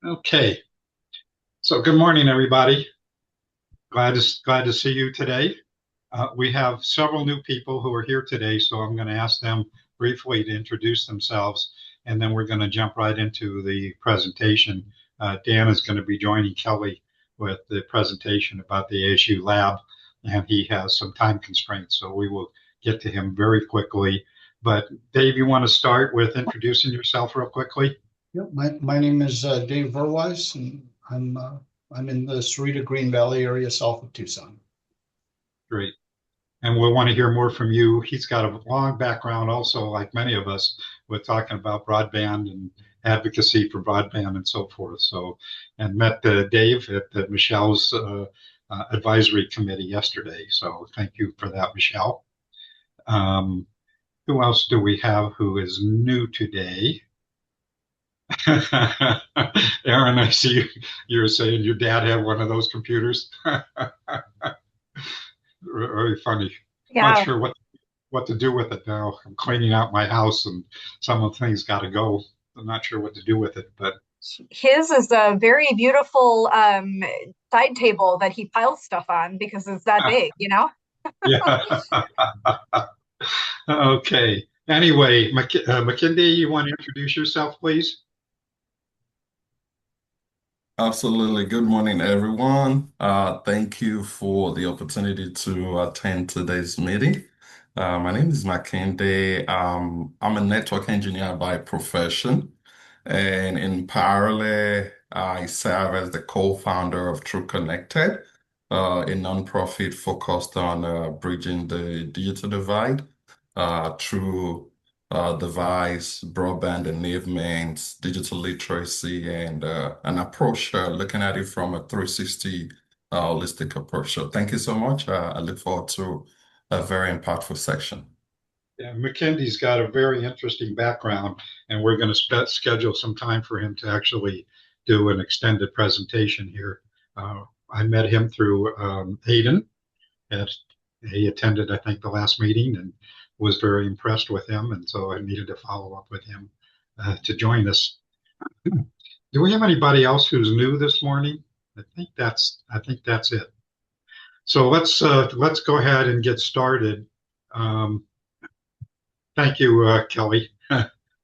Okay, so good morning, everybody. Glad to see you today. We have several new people who are here today, so I'm going to ask them briefly to introduce themselves, and then we're going to jump right into the presentation. Dan is going to be joining Kelly with the presentation about the ASU lab, and he has some time constraints, so we will get to him very quickly. But Dave, you want to start with introducing yourself real quickly? Yep, my name is Dave Verwise, and I'm in the Sarita Green Valley area south of Tucson. Great. And we'll want to hear more from you. He's got a long background, also, like many of us, with talking about broadband and advocacy for broadband and so forth. So, and met Dave at Michelle's advisory committee yesterday. So, thank you for that, Michelle. Um, who else do we have who is new today? Aaron, I see you were saying your dad had one of those computers. Very funny. Not Yeah, sure what to do with it now. I'm cleaning out my house and some of the things got to go. I'm not sure what to do with it, but his is a very beautiful side table that he piles stuff on because it's that big, you know? yeah. Okay. Anyway, McKinley, you want to introduce yourself, please? Absolutely. Good morning, everyone. Thank you for the opportunity to attend today's meeting. My name is Makinde. I'm a network engineer by profession, and in parallel, I serve as the co-founder of True Connected, a nonprofit focused on bridging the digital divide through device, broadband enablement, digital literacy, and an approach looking at it from a 360 holistic approach. So thank you so much. I look forward to a very impactful section. Yeah, McKinley's got a very interesting background, and we're going to schedule some time for him to actually do an extended presentation here. I met him through Hayden. And he attended, I think, the last meeting and was very impressed with him. And so I needed to follow up with him to join us. Do we have anybody else who's new this morning? I think that's it. So let's go ahead and get started. Um, thank you, Kelly,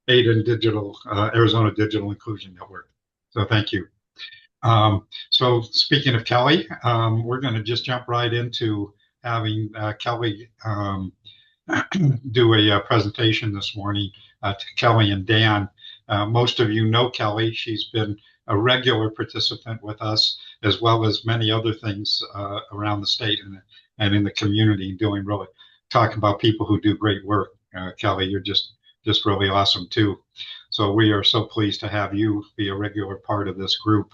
Aiden Digital, Arizona Digital Inclusion Network. So thank you. So speaking of Kelly, we're going to just jump right into having Kelly do a presentation this morning to Kelly and Dan. Most of you know Kelly. She's been a regular participant with us, as well as many other things around the state and in the community, doing really talking about people who do great work. Kelly, you're just really awesome too. So we are so pleased to have you be a regular part of this group.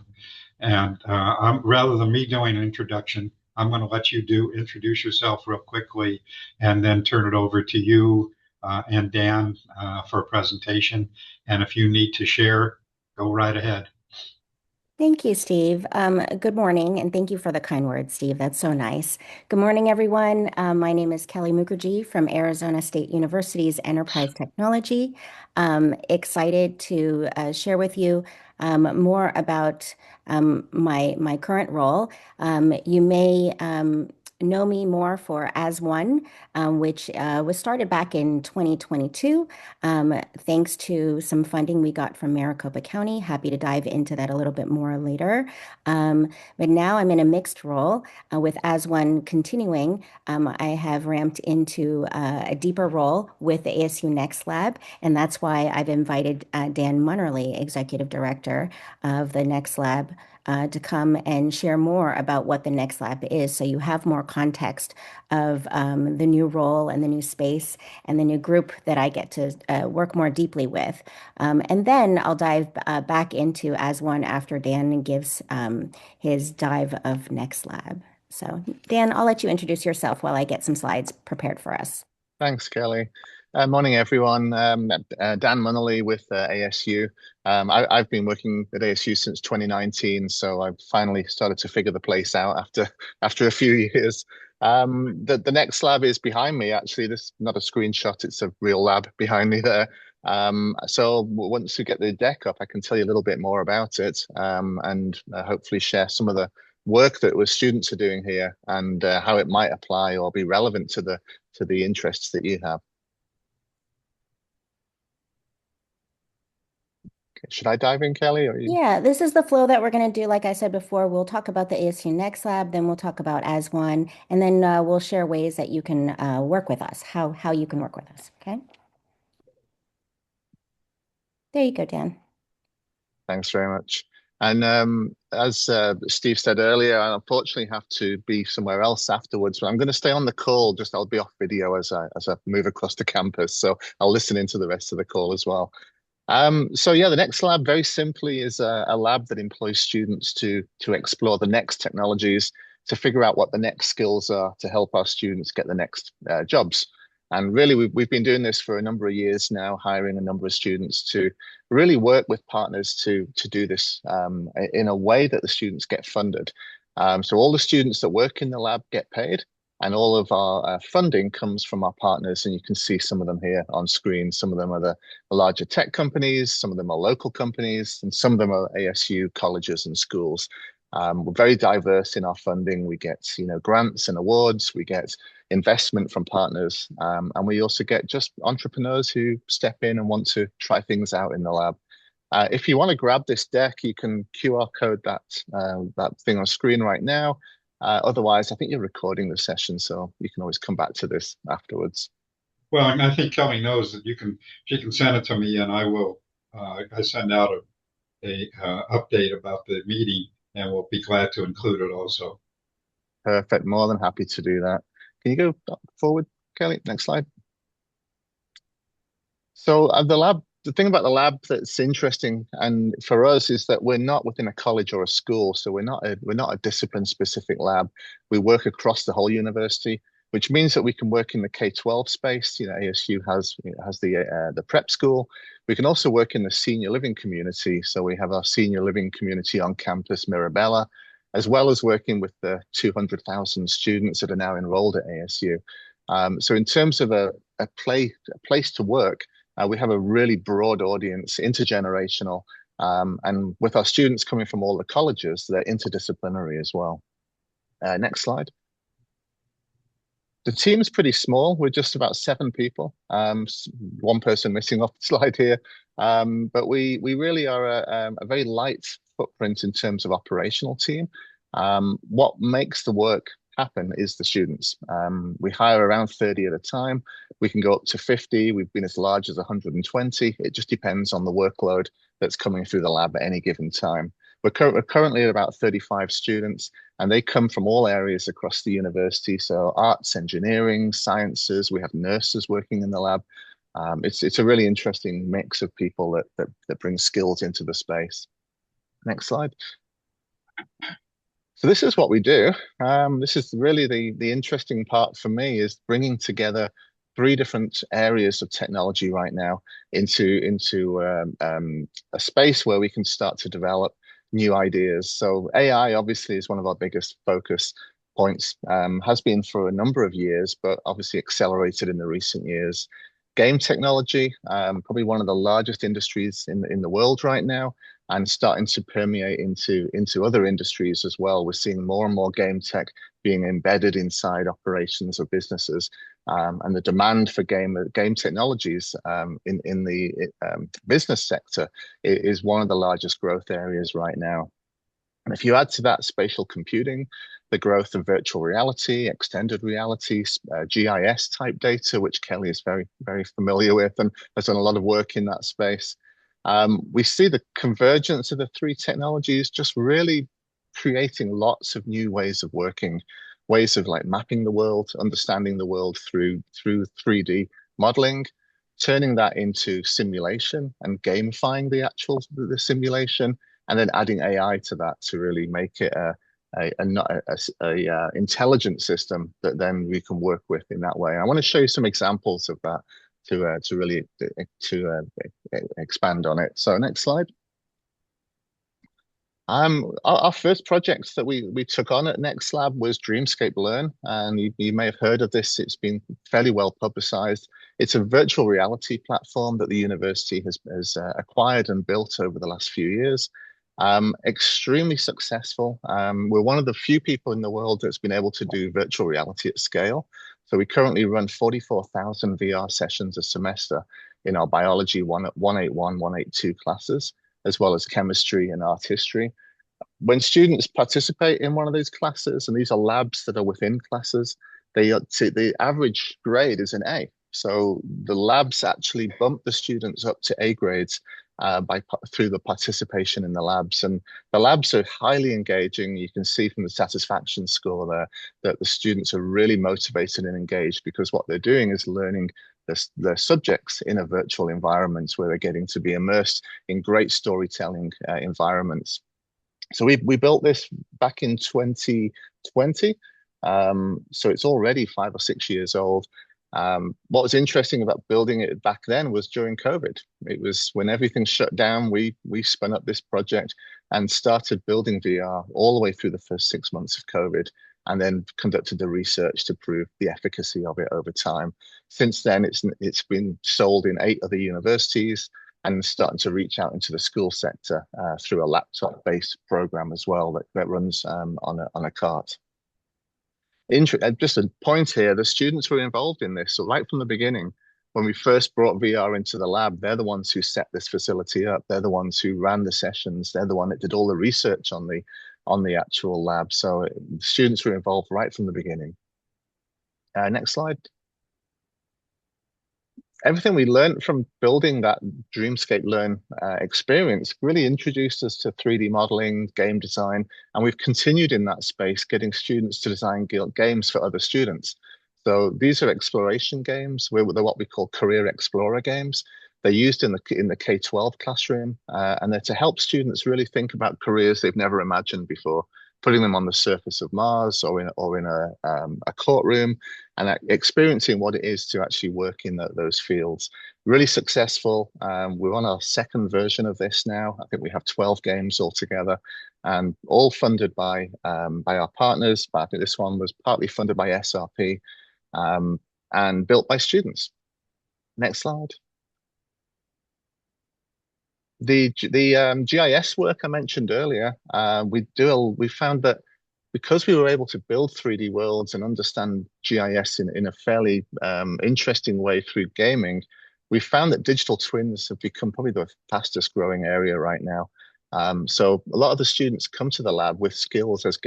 And rather than me doing an introduction, I'm going to let you introduce yourself real quickly, and then turn it over to you and Dan for a presentation. And if you need to share, go right ahead. Thank you, Steve. Good morning, and thank you for the kind words, Steve. That's so nice. Good morning, everyone. My name is Kelly Mukherjee from Arizona State University's Enterprise Technology. Excited to share with you more about my current role. You may know me more for As One, which was started back in 2022, thanks to some funding we got from Maricopa County. Happy to dive into that a little bit more later. But now I'm in a mixed role with As One continuing. I have ramped into a deeper role with the ASU Next Lab, and that's why I've invited Dan Munnerly, Executive Director of the Next Lab, to come and share more about what the Next Lab is, so you have more context of the new role and the new space and the new group that I get to work more deeply with. And then I'll dive back into As One after Dan gives his dive of Next Lab. So Dan, I'll let you introduce yourself while I get some slides prepared for us. Thanks, Kelly. Morning, everyone. Dan Munnelly with ASU. I've been working at ASU since 2019, so I've finally started to figure the place out after a few years. The next lab is behind me. Actually, this is not a screenshot; it's a real lab behind me there. So once we get the deck up, I can tell you a little bit more about it, and hopefully share some of the work that students are doing here and how it might apply or be relevant to the interests that you have. Okay, should I dive in, Kelly? Or you... Yeah, this is the flow that we're going to do. Like I said before, we'll talk about the ASU Next Lab, then we'll talk about as one, and then we'll share ways that you can work with us, how you can work with us. Okay. There you go, Dan. Thanks very much. And as Steve said earlier, I unfortunately have to be somewhere else afterwards, but I'm going to stay on the call. Just I'll be off video as I move across the campus, so I'll listen into the rest of the call as well. So yeah, the next lab very simply is a lab that employs students to explore the next technologies, to figure out what the next skills are to help our students get the next jobs. And really, we've been doing this for a number of years now, hiring a number of students to really work with partners to do this in a way that the students get funded. So all the students that work in the lab get paid, and all of our funding comes from our partners. And you can see some of them here on screen. Some of them are the larger tech companies, some of them are local companies, and some of them are ASU colleges and schools. We're very diverse in our funding. We get, grants and awards. We get investment from partners, and we also get just entrepreneurs who step in and want to try things out in the lab. If you want to grab this deck, you can QR code that thing on screen right now. Otherwise, I think you're recording the session, so you can always come back to this afterwards. Well, and I think Kelly knows that she can send it to me, and I will. I send out a update about the meeting, and we'll be glad to include it also. Perfect. More than happy to do that. Can you go forward, Kelly? Next slide. So the thing about the lab that's interesting and for us is that we're not within a college or a school. So we're not a discipline specific lab. We work across the whole university, which means that we can work in the K-12 space. ASU has the prep school. We can also work in the senior living community. So we have our senior living community on campus, Mirabella, as well as working with the 200,000 students that are now enrolled at ASU. So in terms of a place to work, we have a really broad audience, intergenerational, and with our students coming from all the colleges, they're interdisciplinary as well. Next slide. The team's pretty small. We're just about 7 people. One person missing off the slide here. But we really are a very light footprint in terms of operational team. What makes the work happen is the students. We hire around 30 at a time. We can go up to 50. We've been as large as 120. It just depends on the workload that's coming through the lab at any given time. We're currently at about 35 students, and they come from all areas across the university. So arts, engineering, sciences. We have nurses working in the lab. It's a really interesting mix of people that bring skills into the space. Next slide. So this is what we do. This is really the interesting part for me is bringing together 3 different areas of technology right now into a space where we can start to develop new ideas. So AI obviously is one of our biggest focus points, has been for a number of years, but obviously accelerated in the recent years. Game technology, probably one of the largest industries in the world right now, and starting to permeate into other industries as well. We're seeing more and more game tech being embedded inside operations of businesses, and the demand for game technologies in the business sector is one of the largest growth areas right now. And if you add to that spatial computing, the growth of virtual reality, extended reality, GIS type data, which Kelly is very, very familiar with and has done a lot of work in that space. We see the convergence of the 3 technologies just really creating lots of new ways of working, ways of like mapping the world, understanding the world through 3D modeling, turning that into simulation and gamifying the simulation, and then adding AI to that to really make it a intelligent system that then we can work with in that way. I want to show you some examples of that to really expand on it. So next slide. Our first project that we took on at Next Lab was Dreamscape Learn, and you may have heard of this. It's been fairly well publicized. It's a virtual reality platform that the university has acquired and built over the last few years. Extremely successful. We're one of the few people in the world that's been able to do virtual reality at scale. So we currently run 44,000 VR sessions a semester in our biology 181, 182 classes, as well as chemistry and art history. When students participate in one of these classes, and these are labs that are within classes, the average grade is an A. So the labs actually bump the students up to A grades through the participation in the labs. And the labs are highly engaging. You can see from the satisfaction score there that the students are really motivated and engaged, because what they're doing is learning their subjects in a virtual environment where they're getting to be immersed in great storytelling environments. So we built this back in 2020. So it's already 5 or 6 years old. What was interesting about building it back then was during COVID. It was when everything shut down, we spun up this project and started building VR all the way through the first 6 months of COVID, and then conducted the research to prove the efficacy of it over time. Since then, it's been sold in 8 other universities and starting to reach out into the school sector through a laptop-based program as well that runs on a cart. Just a point here, the students were involved in this. So right from the beginning, when we first brought VR into the lab, they're the ones who set this facility up. They're the ones who ran the sessions. They're the one that did all the research on the actual lab. So students were involved right from the beginning. Next slide. Everything we learned from building that Dreamscape Learn experience really introduced us to 3D modeling, game design, and we've continued in that space, getting students to design games for other students. So these are exploration games. They're what we call career explorer games. They're used in the K-12 classroom, and they're to help students really think about careers they've never imagined before, putting them on the surface of Mars or in a courtroom, and experiencing what it is to actually work in those fields. Really successful. We're on our second version of this now. I think we have 12 games altogether, and all funded by our partners. But I think this one was partly funded by SRP and built by students. Next slide. The GIS work I mentioned earlier, we found that because we were able to build 3D worlds and understand GIS in a fairly interesting way through gaming, we found that digital twins have become probably the fastest growing area right now. So a lot of the students come to the lab with skills as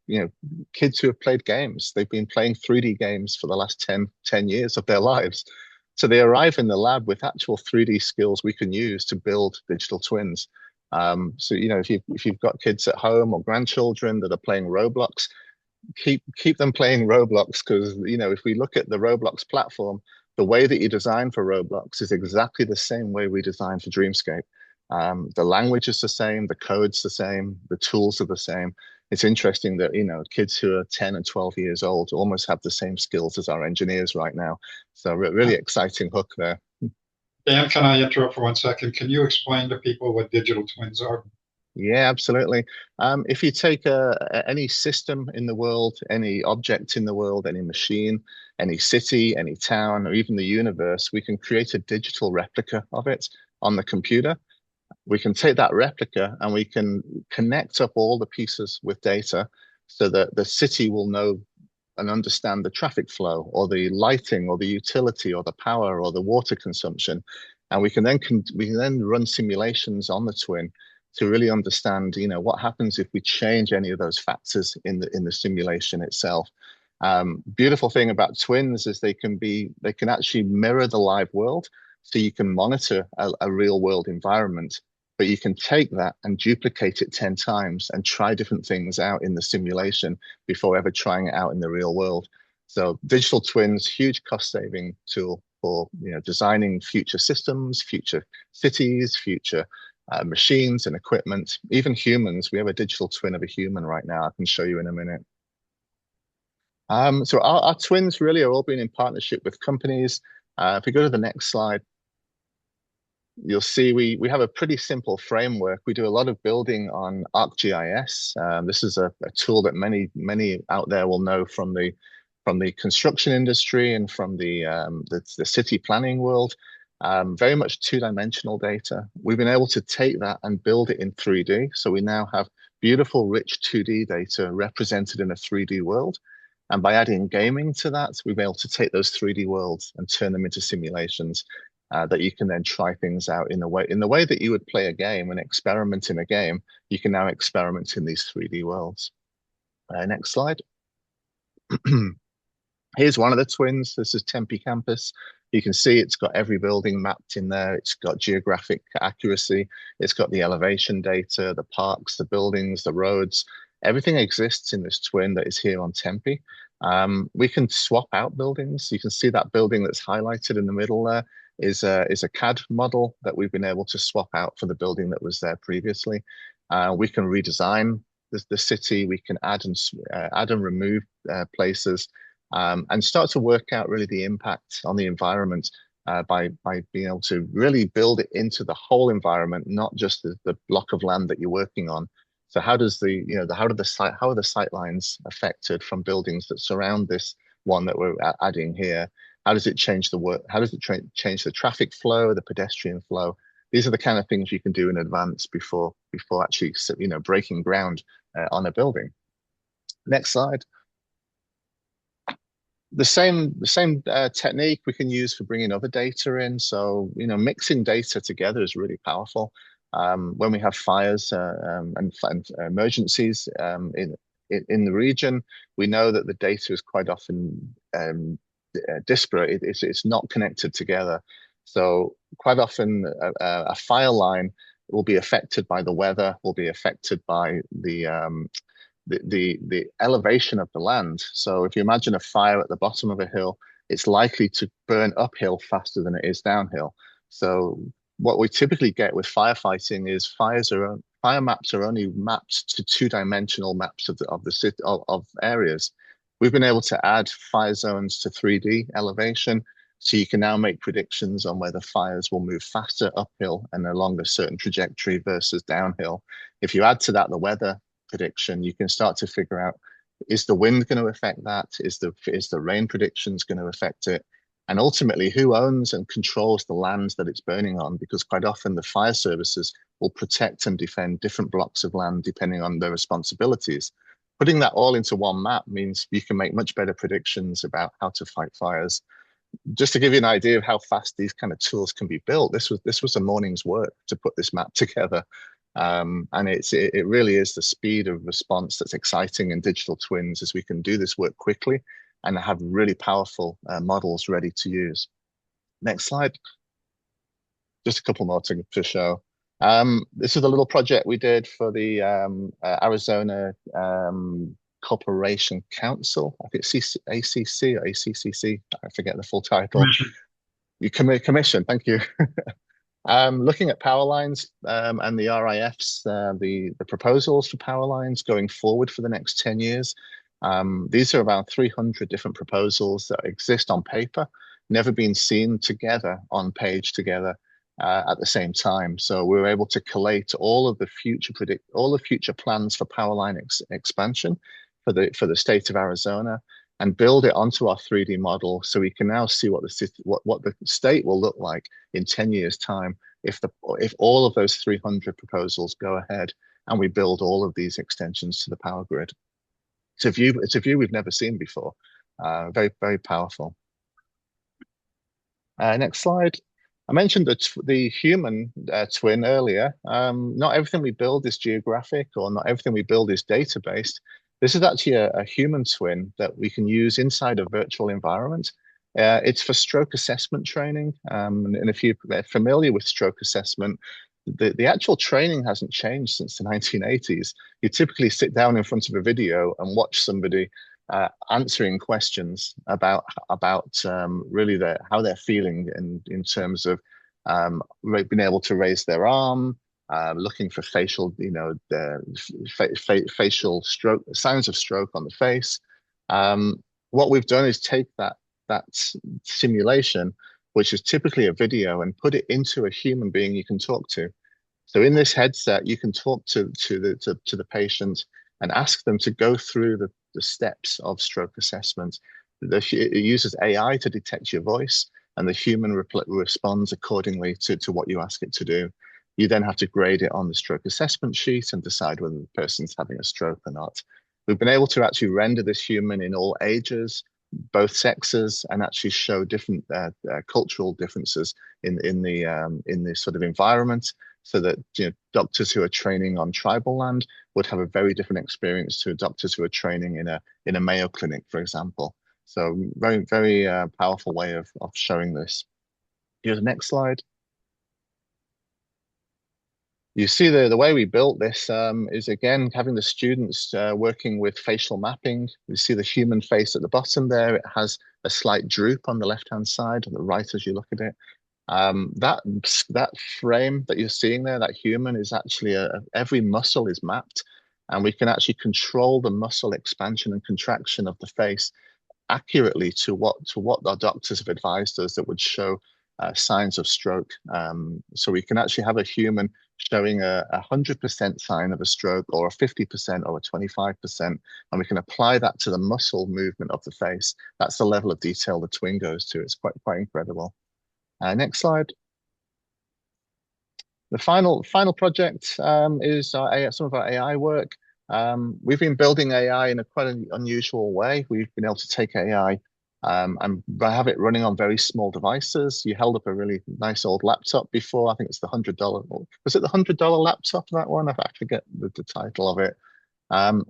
you know, kids who have played games. They've been playing 3D games for the last 10 years of their lives. So they arrive in the lab with actual 3D skills we can use to build digital twins. So you know, if you've got kids at home or grandchildren that are playing Roblox, keep them playing Roblox, because you know, if we look at the Roblox platform, the way that you design for Roblox is exactly the same way we design for Dreamscape. The language is the same, the code's the same, the tools are the same. It's interesting that, you know, kids who are 10 and 12 years old almost have the same skills as our engineers right now. So really exciting hook there. Dan, can I interrupt for 1 second? Can you explain to people what digital twins are? Yeah, absolutely. If you take any system in the world, any object in the world, any machine, any city, any town, or even the universe, we can create a digital replica of it on the computer. We can take that replica and we can connect up all the pieces with data so that the city will know and understand the traffic flow or the lighting or the utility or the power or the water consumption. And we can then run simulations on the twin to really understand, you know, what happens if we change any of those factors in the simulation itself. Beautiful thing about twins is they can actually mirror the live world. So you can monitor a real world environment, but you can take that and duplicate it 10 times and try different things out in the simulation before ever trying it out in the real world. So digital twins, huge cost saving tool for, you know, designing future systems, future cities, future machines and equipment, even humans. We have a digital twin of a human right now. I can show you in a minute. So our twins really are all being in partnership with companies. If we go to the next slide, you'll see we have a pretty simple framework. We do a lot of building on ArcGIS. This is a tool that many out there will know from the construction industry and from the city planning world. Very much two-dimensional data. We've been able to take that and build it in 3D. So we now have beautiful, rich 2D data represented in a 3D world. And by adding gaming to that, we've been able to take those 3D worlds and turn them into simulations that you can then try things out in the way that you would play a game and experiment in a game. You can now experiment in these 3D worlds. Next slide. Here's one of the twins. This is Tempe campus. You can see it's got every building mapped in there. It's got geographic accuracy. It's got the elevation data, the parks, the buildings, the roads. Everything exists in this twin that is here on Tempe. We can swap out buildings. You can see that building that's highlighted in the middle there is a CAD model that we've been able to swap out for the building that was there previously. We can redesign the city. We can add and remove places. And start to work out really the impact on the environment by being able to really build it into the whole environment, not just the block of land that you're working on. So how does how are the sight lines affected from buildings that surround this one that we're adding here? How does it change the work? How does it change the traffic flow, the pedestrian flow? These are the kind of things you can do in advance before actually breaking ground on a building. Next slide. The same technique we can use for bringing other data in. So, mixing data together is really powerful. When we have fires and emergencies in the region, we know that the data is quite often disparate. It's not connected together. So quite often a fire line will be affected by the weather, will be affected by the elevation of the land. So if you imagine a fire at the bottom of a hill, it's likely to burn uphill faster than it is downhill. So what we typically get with firefighting is fire maps are only mapped to two-dimensional maps of the city of areas. We've been able to add fire zones to 3D elevation, so you can now make predictions on whether fires will move faster uphill and along a certain trajectory versus downhill. If you add to that the weather prediction, you can start to figure out, is the wind going to affect that? Is the rain predictions going to affect it? And ultimately, who owns and controls the land that it's burning on? Because quite often the fire services will protect and defend different blocks of land depending on their responsibilities. Putting that all into one map means you can make much better predictions about how to fight fires. Just to give you an idea of how fast these kind of tools can be built, this was a morning's work to put this map together. And it really is the speed of response that's exciting in digital twins, as we can do this work quickly and have really powerful models ready to use. Next slide. Just a couple more to show. This is a little project we did for the Arizona Corporation Council. I think it's ACC or ACCC. I forget the full title. Commission. Thank you. Looking at power lines and the RIFs, the proposals for power lines going forward for the next 10 years. These are about 300 different proposals that exist on paper, never been seen together on page together at the same time. So we were able to collate all of the future plans for power line expansion for the state of Arizona and build it onto our 3D model, so we can now see what the state will look like in 10 years' time if all of those 300 proposals go ahead and we build all of these extensions to the power grid. It's a view we've never seen before. Very, very powerful. Next slide. I mentioned the human twin earlier. Not everything we build is geographic, or not everything we build is data-based. This is actually a human twin that we can use inside a virtual environment. It's for stroke assessment training. And if you're familiar with stroke assessment, the actual training hasn't changed since the 1980s. You typically sit down in front of a video and watch somebody answering questions about really how they're feeling in terms of being able to raise their arm, looking for facial, facial stroke, signs of stroke on the face. What we've done is take that simulation. which is typically a video, and put it into a human being you can talk to. So in this headset, you can talk to the patient and ask them to go through the steps of stroke assessment. It uses AI to detect your voice, and the human responds accordingly to what you ask it to do. You then have to grade it on the stroke assessment sheet and decide whether the person's having a stroke or not. We've been able to actually render this human in all ages, both sexes, and actually show different cultural differences in the sort of environment, so that doctors who are training on tribal land would have a very different experience to doctors who are training in a Mayo Clinic, for example. So very, very powerful way of showing this. Here's the next slide. You see the way we built this is, again, having the students working with facial mapping. You see the human face at the bottom there. It has a slight droop on the left-hand side, on the right as you look at it. That frame that you're seeing there, that human, is actually every muscle is mapped, and we can actually control the muscle expansion and contraction of the face accurately to what our doctors have advised us that would show signs of stroke. So we can actually have a human showing a 100% sign of a stroke, or a 50% or a 25%, and we can apply that to the muscle movement of the face. That's the level of detail the twin goes to. It's quite incredible. Next slide. The final project is some of our AI work. We've been building AI in a quite an unusual way. We've been able to take AI and have it running on very small devices. You held up a really nice old laptop before. I think it's the $100. Was it the $100 laptop, that one? I forget the title of it.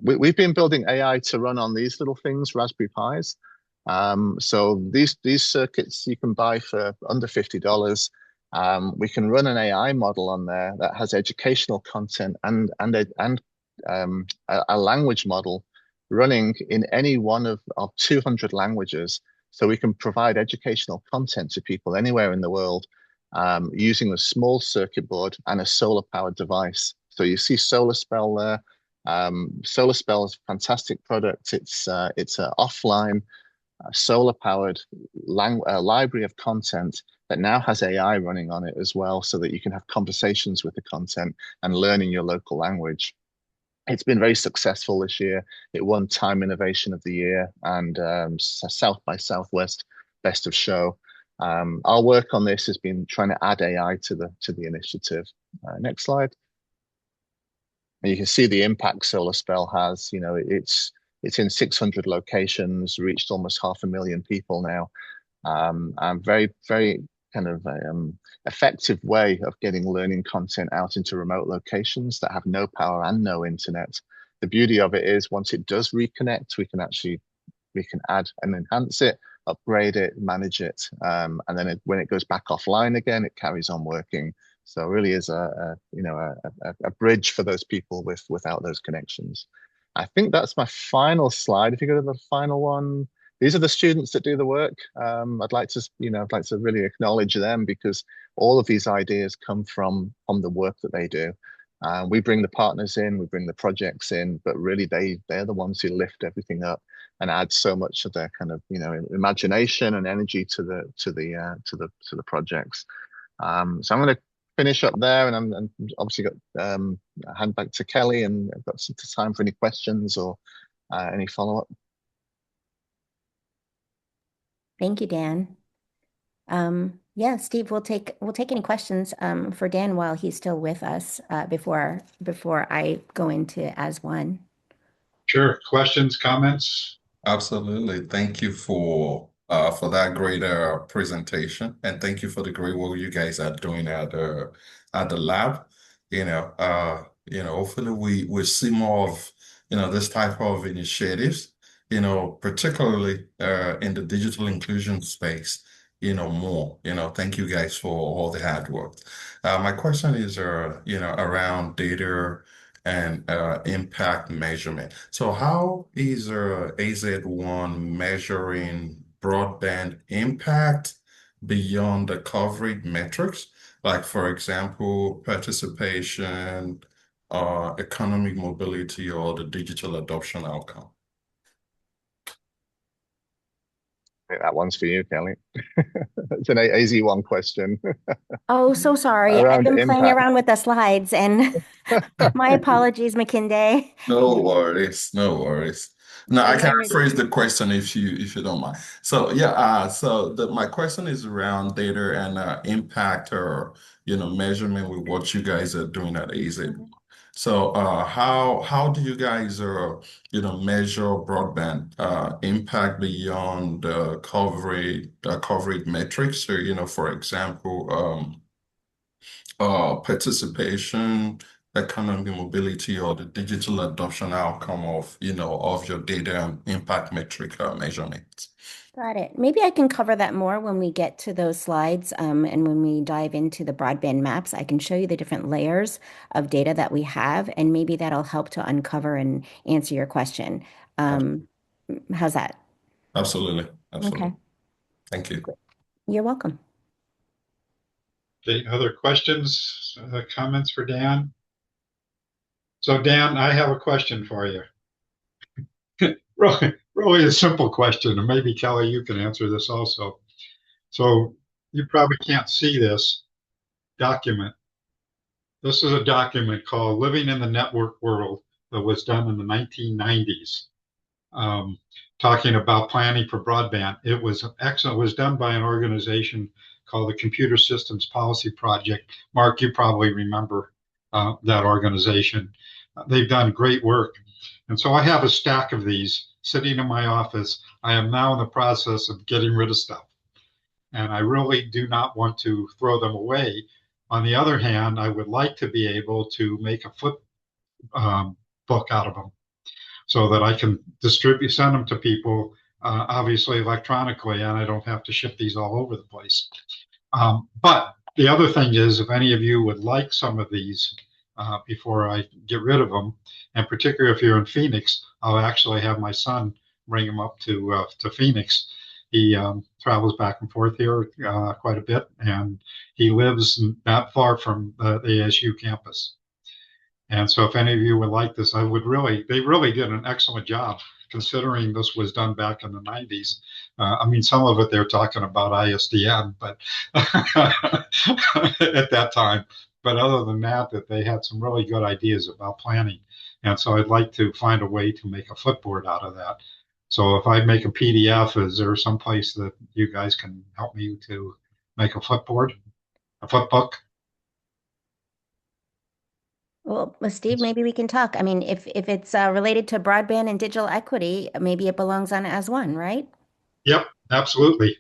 We've been building AI to run on these little things, Raspberry Pis. So these circuits you can buy for under $50. We can run an AI model on there that has educational content and a language model running in any one of 200 languages. So we can provide educational content to people anywhere in the world using a small circuit board and a solar powered device. So you see SolarSpell there. SolarSpell is a fantastic product. It's an offline solar powered library of content that now has AI running on it as well, so that you can have conversations with the content and learn in your local language. It's been very successful this year. It won Time Innovation of the Year and South by Southwest Best of Show. Our work on this has been trying to add AI to the initiative. Next slide. And you can see the impact SolarSpell has. It's in 600 locations, reached almost 500,000 people now. And very, very kind of effective way of getting learning content out into remote locations that have no power and no internet. The beauty of it is, once it does reconnect, we can add and enhance it, upgrade it, manage it, and then when it goes back offline again, it carries on working. So it really is a bridge for those people without those connections. I think that's my final slide. If you go to the final one, these are the students that do the work. I'd like to really acknowledge them, because all of these ideas come from the work that they do. We bring the partners in, we bring the projects in, but really they're the ones who lift everything up and add so much of their kind of imagination and energy to the projects. So I'm going to finish up there, and I'm obviously got hand back to Kelly, and I've got some time for any questions or any follow-up. Thank you, Dan. Yeah, Steve, we'll take any questions for Dan while he's still with us before I go into AZ1. Sure. Questions, comments? Absolutely. Thank you for that great presentation, and thank you for the great work you guys are doing at the lab. Hopefully we see more of this type of initiatives, particularly in the digital inclusion space, more. Thank you guys for all the hard work. My question is around data and impact measurement. So how is AZ1 measuring broadband impact beyond the coverage metrics? Like, for example, participation, economic mobility, or the digital adoption outcome? think that one's for you, Kelly. It's an easy one question Oh, so sorry. I've around been playing impact. around with the slides and my apologies, McKinday. No worries, no worries. No, I Am I can ready? rephrase the question if you don't mind. So yeah, so my question is around data and impact or measurement with what you guys are doing at AZ. Mhm. So how do you guys measure broadband impact beyond coverage metrics? So for example, participation, economic mobility, or the digital adoption outcome of your data and impact metric measurements. Got it. Maybe I can cover that more when we get to those slides, and when we dive into the broadband maps, I can show you the different layers of data that we have, and maybe that'll help to uncover and answer your question. Um, how's that? Absolutely, Okay. absolutely. Thank you. You're welcome. Okay, other questions, comments for Dan? So Dan, I have a question for you. Really a simple question, and maybe Kelly, you can answer this also. So you probably can't see this document. This is a document called Living in the Network World that was done in the 1990s, um, talking about planning for broadband. It was excellent. It was done by an organization called the Computer Systems Policy Project. Mark, you probably remember that organization. They've done great work. And so I have a stack of these sitting in my office. I am now in the process of getting rid of stuff, and I really do not want to throw them away. On the other hand, I would like to be able to make a foot book out of them so that I can send them to people, obviously electronically, and I don't have to ship these all over the place. But the other thing is, if any of you would like some of these before I get rid of them, and particularly if you're in Phoenix, I'll actually have my son bring them up to Phoenix. He travels back and forth here quite a bit, and he lives not far from the ASU campus. And so if any of you would like this, they really did an excellent job considering this was done back in the 90s. I mean, some of it they're talking about ISDN, but at that time. But other than that, they had some really good ideas about planning. And so I'd like to find a way to make a footboard out of that. So if I make a PDF, is there some place that you guys can help me to make a footboard, a footbook? Well, Steve, maybe we can talk. I mean, if it's related to broadband and digital equity, maybe it belongs on as one, right? Yep, absolutely.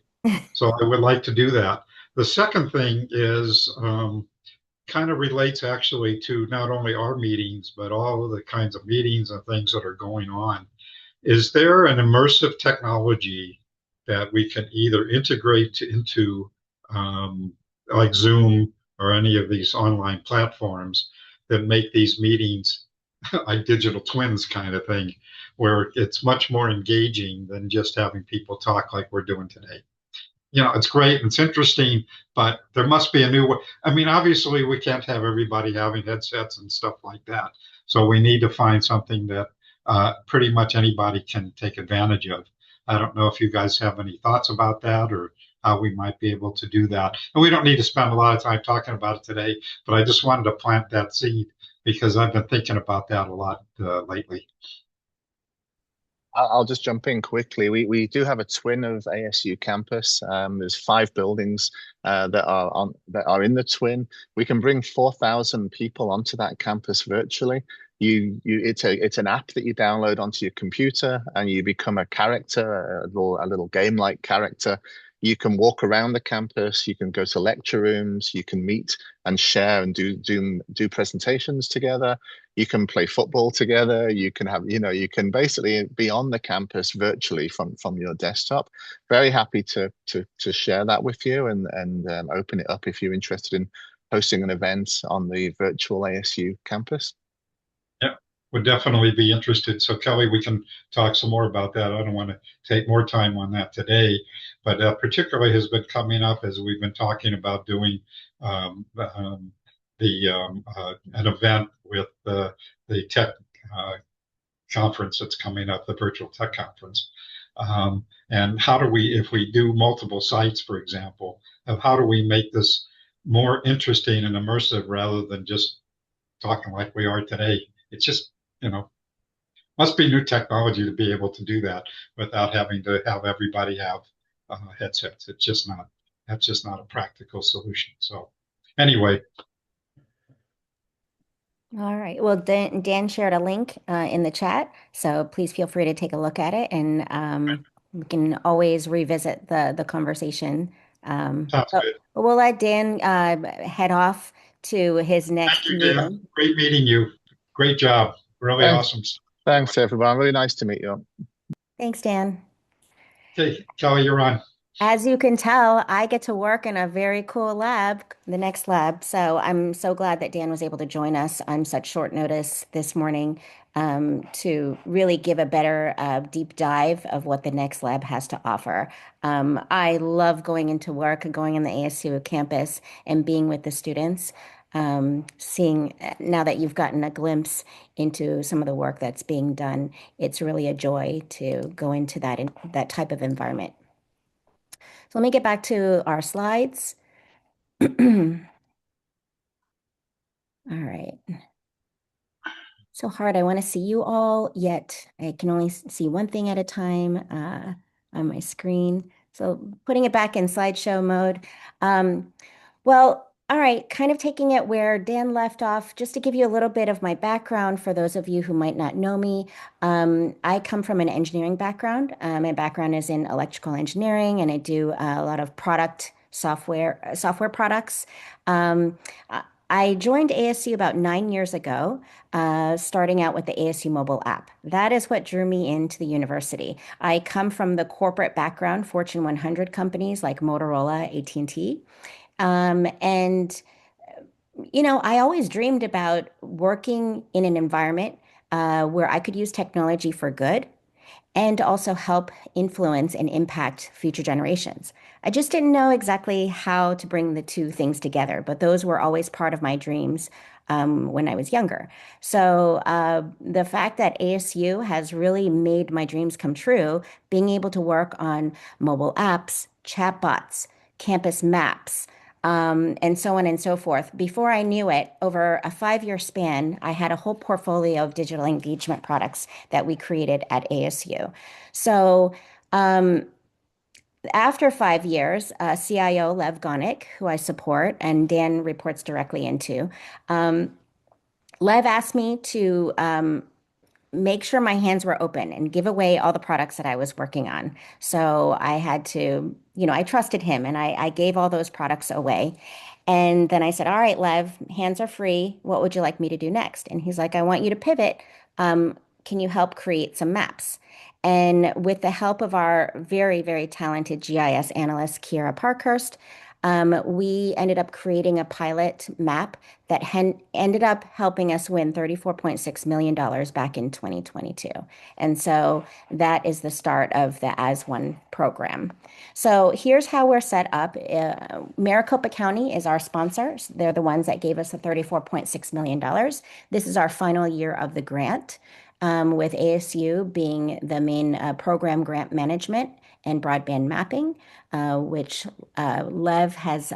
So I would like to do that. The second thing is kind of relates actually to not only our meetings, but all of the kinds of meetings and things that are going on. Is there an immersive technology that we can either integrate into like Zoom or any of these online platforms that make these meetings like digital twins kind of thing, where it's much more engaging than just having people talk like we're doing today? It's great, it's interesting, but there must be a new way. I mean, obviously, we can't have everybody having headsets and stuff like that. So we need to find something that pretty much anybody can take advantage of. I don't know if you guys have any thoughts about that or how we might be able to do that. And we don't need to spend a lot of time talking about it today, but I just wanted to plant that seed because I've been thinking about that a lot lately. I'll just jump in quickly. We do have a twin of ASU campus. There's 5 buildings that are in the twin. We can bring 4,000 people onto that campus virtually. It's an app that you download onto your computer, and you become a character, a little game-like character. You can walk around the campus. You can go to lecture rooms. You can meet and share and do presentations together. You can play football together. You can you can basically be on the campus virtually from your desktop. Very happy to share that with you and open it up if you're interested in hosting an event on the virtual ASU campus. Yeah, would definitely be interested. So Kelly, we can talk some more about that. I don't want to take more time on that today, but particularly has been coming up as we've been talking about doing um, um, an event with the tech conference that's coming up, the virtual tech conference. And how do we, if we do multiple sites, for example, of how do we make this more interesting and immersive rather than just talking like we are today? It's just, you know, must be new technology to be able to do that without having to have everybody have headsets. It's just not, that's just not a practical solution. So anyway, All right. Well, Dan shared a link in the chat, so please feel free to take a look at it, and we can always revisit the conversation. sounds good. But we'll let Dan head off to his Thank next you, Dan. meeting. Great meeting you. Great job. Really Thanks, awesome stuff. thanks everyone. Really nice to meet you. Thanks, Dan. Okay, Kelly, you're on. As you can tell, I get to work in a very cool lab, the next lab. So I'm so glad that Dan was able to join us on such short notice this morning to really give a better deep dive of what the next lab has to offer. I love going into work, going in the ASU campus and being with the students. Seeing now that you've gotten a glimpse into some of the work that's being done, it's really a joy to go into that type of environment. So let me get back to our slides. All right. So hard. I want to see you all, yet I can only see one thing at a time on my screen. So putting it back in slideshow mode. Well, all right, kind of taking it where Dan left off, just to give you a little bit of my background for those of you who might not know me. I come from an engineering background. My background is in electrical engineering, and I do a lot of product software products. I joined ASU about 9 years ago, starting out with the ASU mobile app. That is what drew me into the university. I come from the corporate background, Fortune 100 companies like Motorola, AT&T. And, you know, I always dreamed about working in an environment where I could use technology for good and also help influence and impact future generations. I just didn't know exactly how to bring the two things together, but those were always part of my dreams when I was younger. So the fact that ASU has really made my dreams come true, being able to work on mobile apps, chatbots, campus maps, and so on and so forth. Before I knew it, over a 5 year span, I had a whole portfolio of digital engagement products that we created at ASU. So after 5 years, CIO Lev Gonick, who I support and Dan reports directly into, Lev asked me to make sure my hands were open and give away all the products that I was working on. So I had to, you know, I trusted him and I gave all those products away. And then I said, all right, Lev, hands are free. What would you like me to do next? And he's like, I want you to pivot. Can you help create some maps? And with the help of our very, very talented GIS analyst, Kiera Parkhurst, we ended up creating a pilot map that ended up helping us win $34.6 million back in 2022. And so that is the start of the AS1 program. So here's how we're set up. Maricopa County is our sponsor. They're the ones that gave us the $34.6 million. This is our final year of the grant, with ASU being the main program grant management and broadband mapping, which Lev has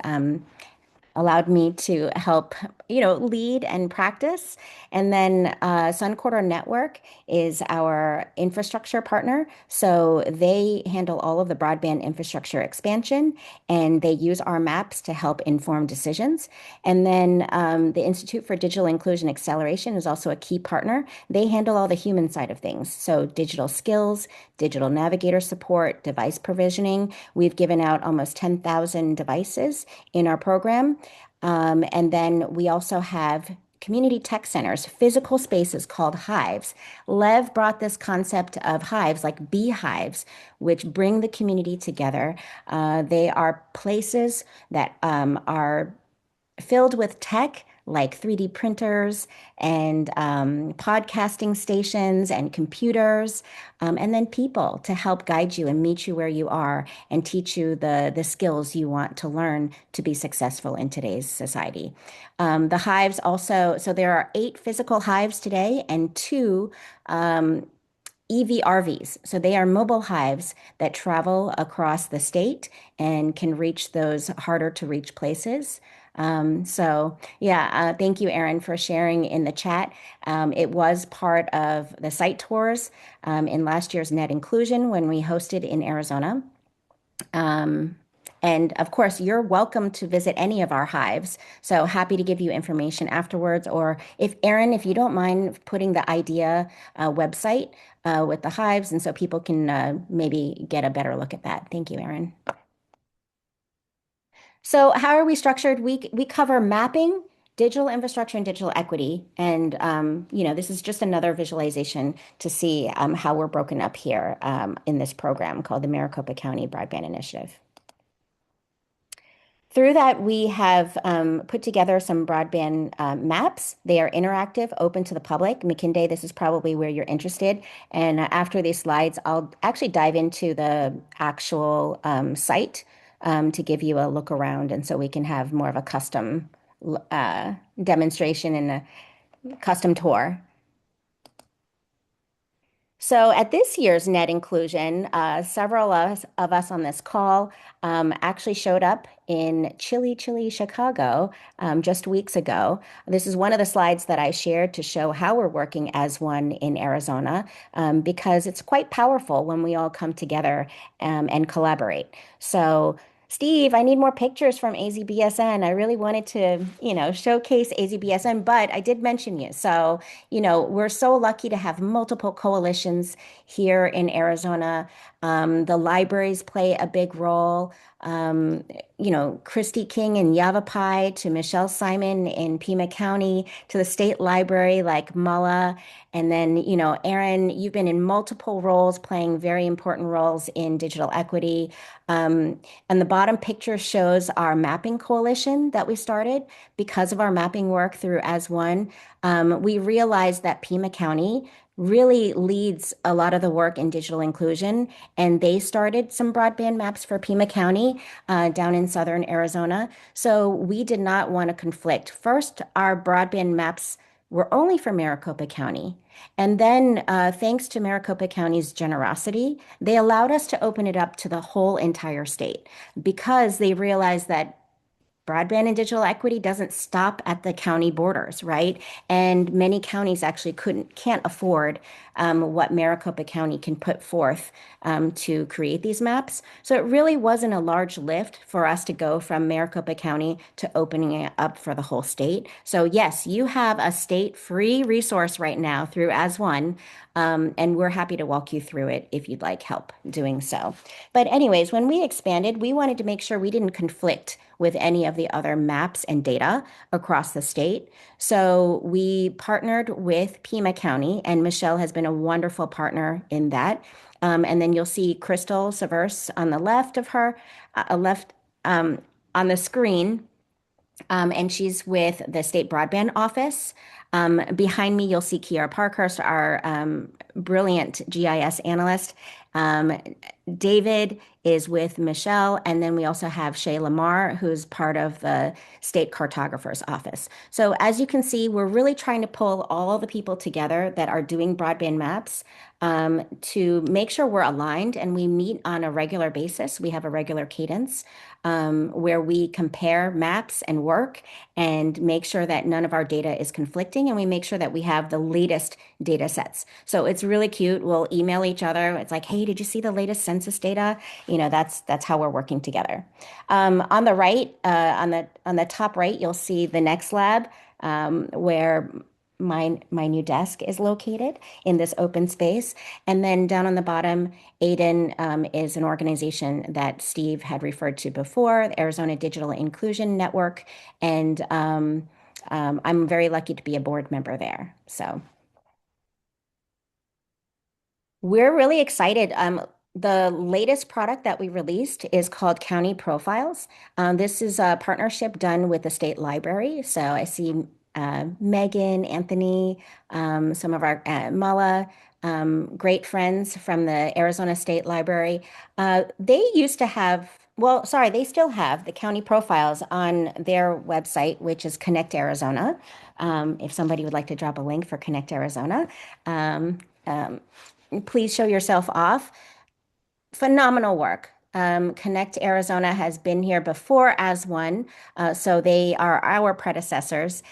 allowed me to help, you know, lead and practice. And then Sun Quarter Network is our infrastructure partner. So they handle all of the broadband infrastructure expansion, and they use our maps to help inform decisions. And then the Institute for Digital Inclusion Acceleration is also a key partner. They handle all the human side of things. So digital skills, digital navigator support, device provisioning. We've given out almost 10,000 devices in our program. And then we also have community tech centers, physical spaces called hives. Lev brought this concept of hives, like beehives, which bring the community together. They are places that are filled with tech like 3D printers and podcasting stations and computers, and then people to help guide you and meet you where you are and teach you the skills you want to learn to be successful in today's society. The hives also, so there are 8 physical hives today and 2 EVRVs. So they are mobile hives that travel across the state and can reach those harder to reach places. Thank you, Erin, for sharing in the chat. It was part of the site tours in last year's Net Inclusion when we hosted in Arizona. Um, and of course, you're welcome to visit any of our hives. So happy to give you information afterwards. Or if Erin, if you don't mind putting the IDEA website with the hives, and so people can maybe get a better look at that. Thank you, Erin. So how are we structured? We cover mapping, digital infrastructure, and digital equity. And this is just another visualization to see how we're broken up here in this program called the Maricopa County Broadband Initiative. Through that, we have put together some broadband maps. They are interactive, open to the public. McKinsey, this is probably where you're interested. And after these slides, I'll actually dive into the actual site to give you a look around. And so we can have more of a custom demonstration and a custom tour. So at this year's Net Inclusion, several of us on this call actually showed up in chilly, Chicago just weeks ago. This is one of the slides that I shared to show how we're working as one in Arizona because it's quite powerful when we all come together and collaborate. So Steve, I need more pictures from AZBSN. I really wanted to, showcase AZBSN, but I did mention you. So, we're so lucky to have multiple coalitions here in Arizona. The libraries play a big role. Christy King in Yavapai, to Michelle Simon in Pima County, to the state library like Mulla. And then, Erin, you've been in multiple roles, playing very important roles in digital equity. And the bottom picture shows our mapping coalition that we started because of our mapping work through As One. We realized that Pima County really leads a lot of the work in digital inclusion, and they started some broadband maps for Pima County down in southern Arizona. So we did not want to conflict. First, our broadband maps were only for Maricopa County. And then, thanks to Maricopa County's generosity, they allowed us to open it up to the whole entire state because they realized that broadband and digital equity doesn't stop at the county borders, right? And many counties actually can't afford what Maricopa County can put forth to create these maps. So it really wasn't a large lift for us to go from Maricopa County to opening it up for the whole state. So yes, you have a state free resource right now through As One, and we're happy to walk you through it if you'd like help doing so. But anyways, when we expanded, we wanted to make sure we didn't conflict with any of the other maps and data across the state. So we partnered with Pima County, and Michelle has been a wonderful partner in that. And then you'll see Crystal Severse on the left of her, on the screen. And she's with the State Broadband Office. Behind me, you'll see Kiara Parkhurst, our brilliant GIS analyst. David is with Michelle, and then we also have Shay Lamar, who's part of the State Cartographer's Office. So as you can see, we're really trying to pull all the people together that are doing broadband maps to make sure we're aligned, and we meet on a regular basis. We have a regular cadence where we compare maps and work and make sure that none of our data is conflicting, and we make sure that we have the latest data sets. So it's really cute. We'll email each other. It's like, hey, did you see the latest census data? That's how we're working together. On the right, on the top right, you'll see the Next Lab, where my new desk is located in this open space. And then down on the bottom, AIDEN is an organization that Steve had referred to before, the Arizona Digital Inclusion Network. And I'm very lucky to be a board member there. So we're really excited. The latest product that we released is called County Profiles. This is a partnership done with the state library. So I see Megan, Anthony, some of our Mala, great friends from the Arizona State Library. They used to have, well, sorry, they still have the county profiles on their website, which is Connect Arizona. If somebody would like to drop a link for Connect Arizona. please show yourself off. Phenomenal work. Connect Arizona has been here before as one, so they are our predecessors.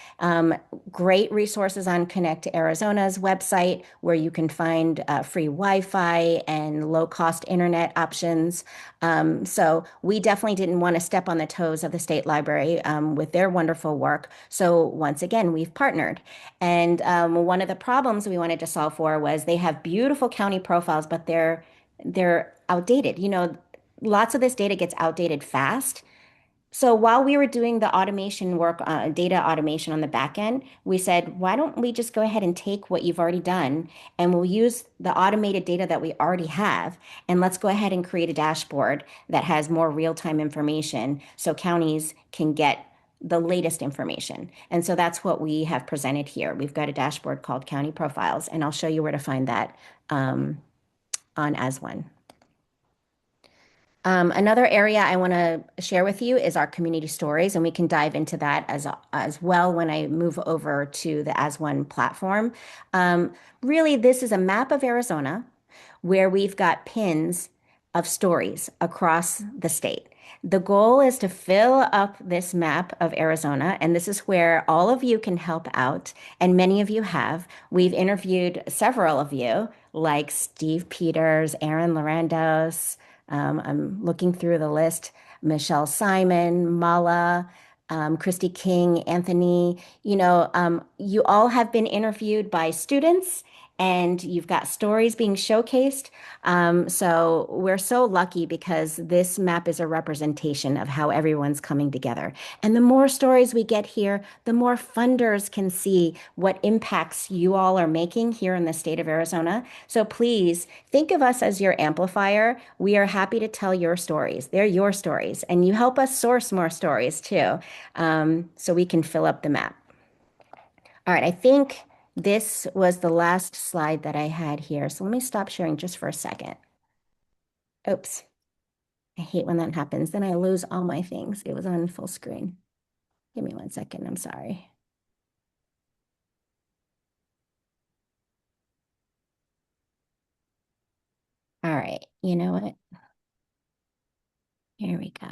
Great resources on Connect Arizona's website where you can find free Wi-Fi and low-cost internet options. So we definitely didn't want to step on the toes of the State Library with their wonderful work. So once again, we've partnered. And one of the problems we wanted to solve for was they have beautiful county profiles, but they're outdated. Lots of this data gets outdated fast. So while we were doing the automation work, data automation on the back end, we said, why don't we just go ahead and take what you've already done and we'll use the automated data that we already have and let's go ahead and create a dashboard that has more real-time information so counties can get the latest information. And so that's what we have presented here. We've got a dashboard called County Profiles, and I'll show you where to find that on as one. Another area I want to share with you is our community stories, and we can dive into that as well when I move over to the As One platform. Really, this is a map of Arizona where we've got pins of stories across the state. The goal is to fill up this map of Arizona, and this is where all of you can help out, and many of you have. We've interviewed several of you, like Steve Peters, Aaron Larandos. I'm looking through the list. Michelle Simon, Mala, Christy King, Anthony. You all have been interviewed by students and you've got stories being showcased. So we're so lucky because this map is a representation of how everyone's coming together. And the more stories we get here, the more funders can see what impacts you all are making here in the state of Arizona. So please think of us as your amplifier. We are happy to tell your stories. They're your stories. And you help us source more stories too, so we can fill up the map. All right, I think this was the last slide that I had here. So let me stop sharing just for a second. Oops. I hate when that happens. Then I lose all my things. It was on full screen. Give me 1 second. I'm sorry. All right. You know what? Here we go.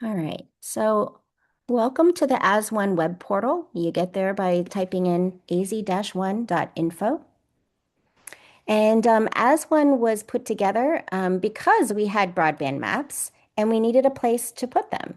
All right. So welcome to the As One web portal. You get there by typing in az-one.info. And As One was put together because we had broadband maps and we needed a place to put them.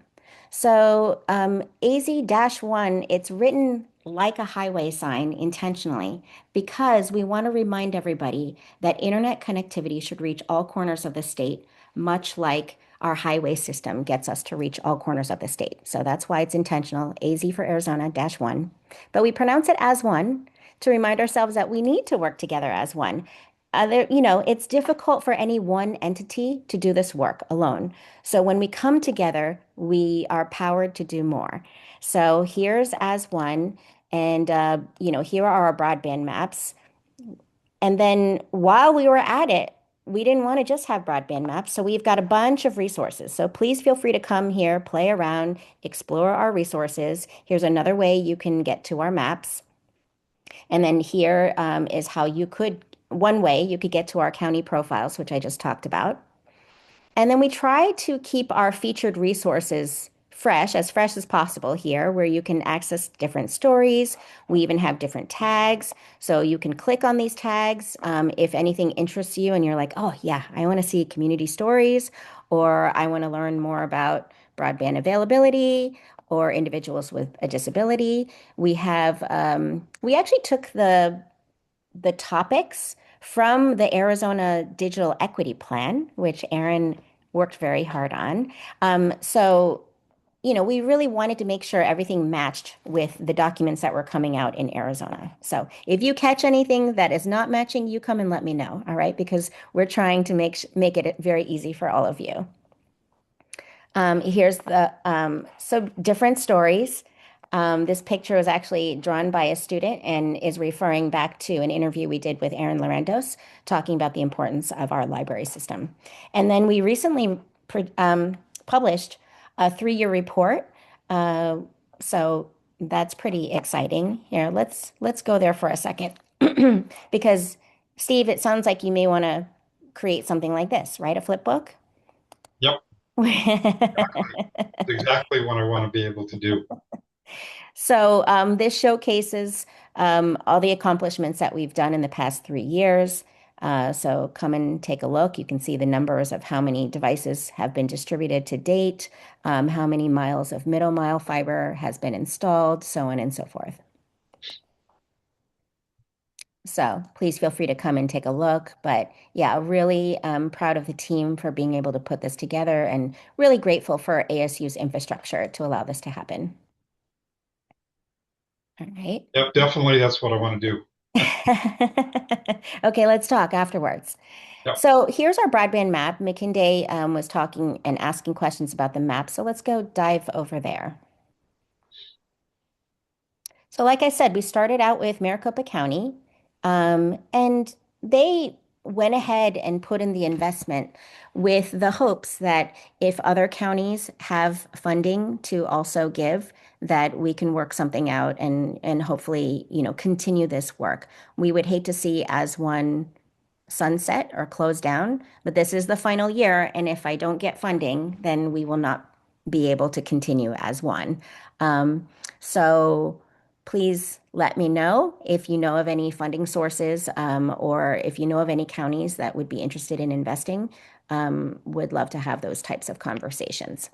So AZ-1, it's written like a highway sign intentionally because we want to remind everybody that internet connectivity should reach all corners of the state, much like our highway system gets us to reach all corners of the state. So that's why it's intentional, AZ for Arizona -1. But we pronounce it as one to remind ourselves that we need to work together as one. It's difficult for any one entity to do this work alone. So when we come together, we are powered to do more. So here's as one, and here are our broadband maps. And then while we were at it, we didn't want to just have broadband maps, so we've got a bunch of resources. So please feel free to come here, play around, explore our resources. Here's another way you can get to our maps. And then here is how one way you could get to our county profiles, which I just talked about. And then we try to keep our featured resources fresh as possible here, where you can access different stories. We even have different tags. So you can click on these tags if anything interests you and you're like, oh, yeah, I want to see community stories, or I want to learn more about broadband availability or individuals with a disability. We actually took the topics from the Arizona Digital Equity Plan, which Aaron worked very hard on. We really wanted to make sure everything matched with the documents that were coming out in Arizona. So if you catch anything that is not matching, you come and let me know, all right? Because we're trying to make it very easy for all of you. Here's some different stories. This picture was actually drawn by a student and is referring back to an interview we did with Aaron Larandos talking about the importance of our library system. And then we recently published a 3-year report. So That's pretty exciting. Here, let's go there for a second. Because Steve, it sounds like you may want to create something like this, right? A flip book? Yep, it's exactly what I want to be able to do. So this showcases all the accomplishments that we've done in the past 3 years. So come and take a look. You can see the numbers of how many devices have been distributed to date, how many miles of middle mile fiber has been installed, so on and so forth. So please feel free to come and take a look. But yeah, really proud of the team for being able to put this together and really grateful for ASU's infrastructure to allow this to happen. All right. Yep, definitely that's what I want to do. Okay, let's talk afterwards. Yep. So here's our broadband map. McKinday was talking and asking questions about the map. So let's go dive over there. So like I said, we started out with Maricopa County, and they went ahead and put in the investment with the hopes that if other counties have funding to also give, that we can work something out and hopefully, continue this work. We would hate to see as one sunset or close down, but this is the final year, and if I don't get funding, then we will not be able to continue as one. So please let me know if you know of any funding sources, or if you know of any counties that would be interested in investing. Would love to have those types of conversations.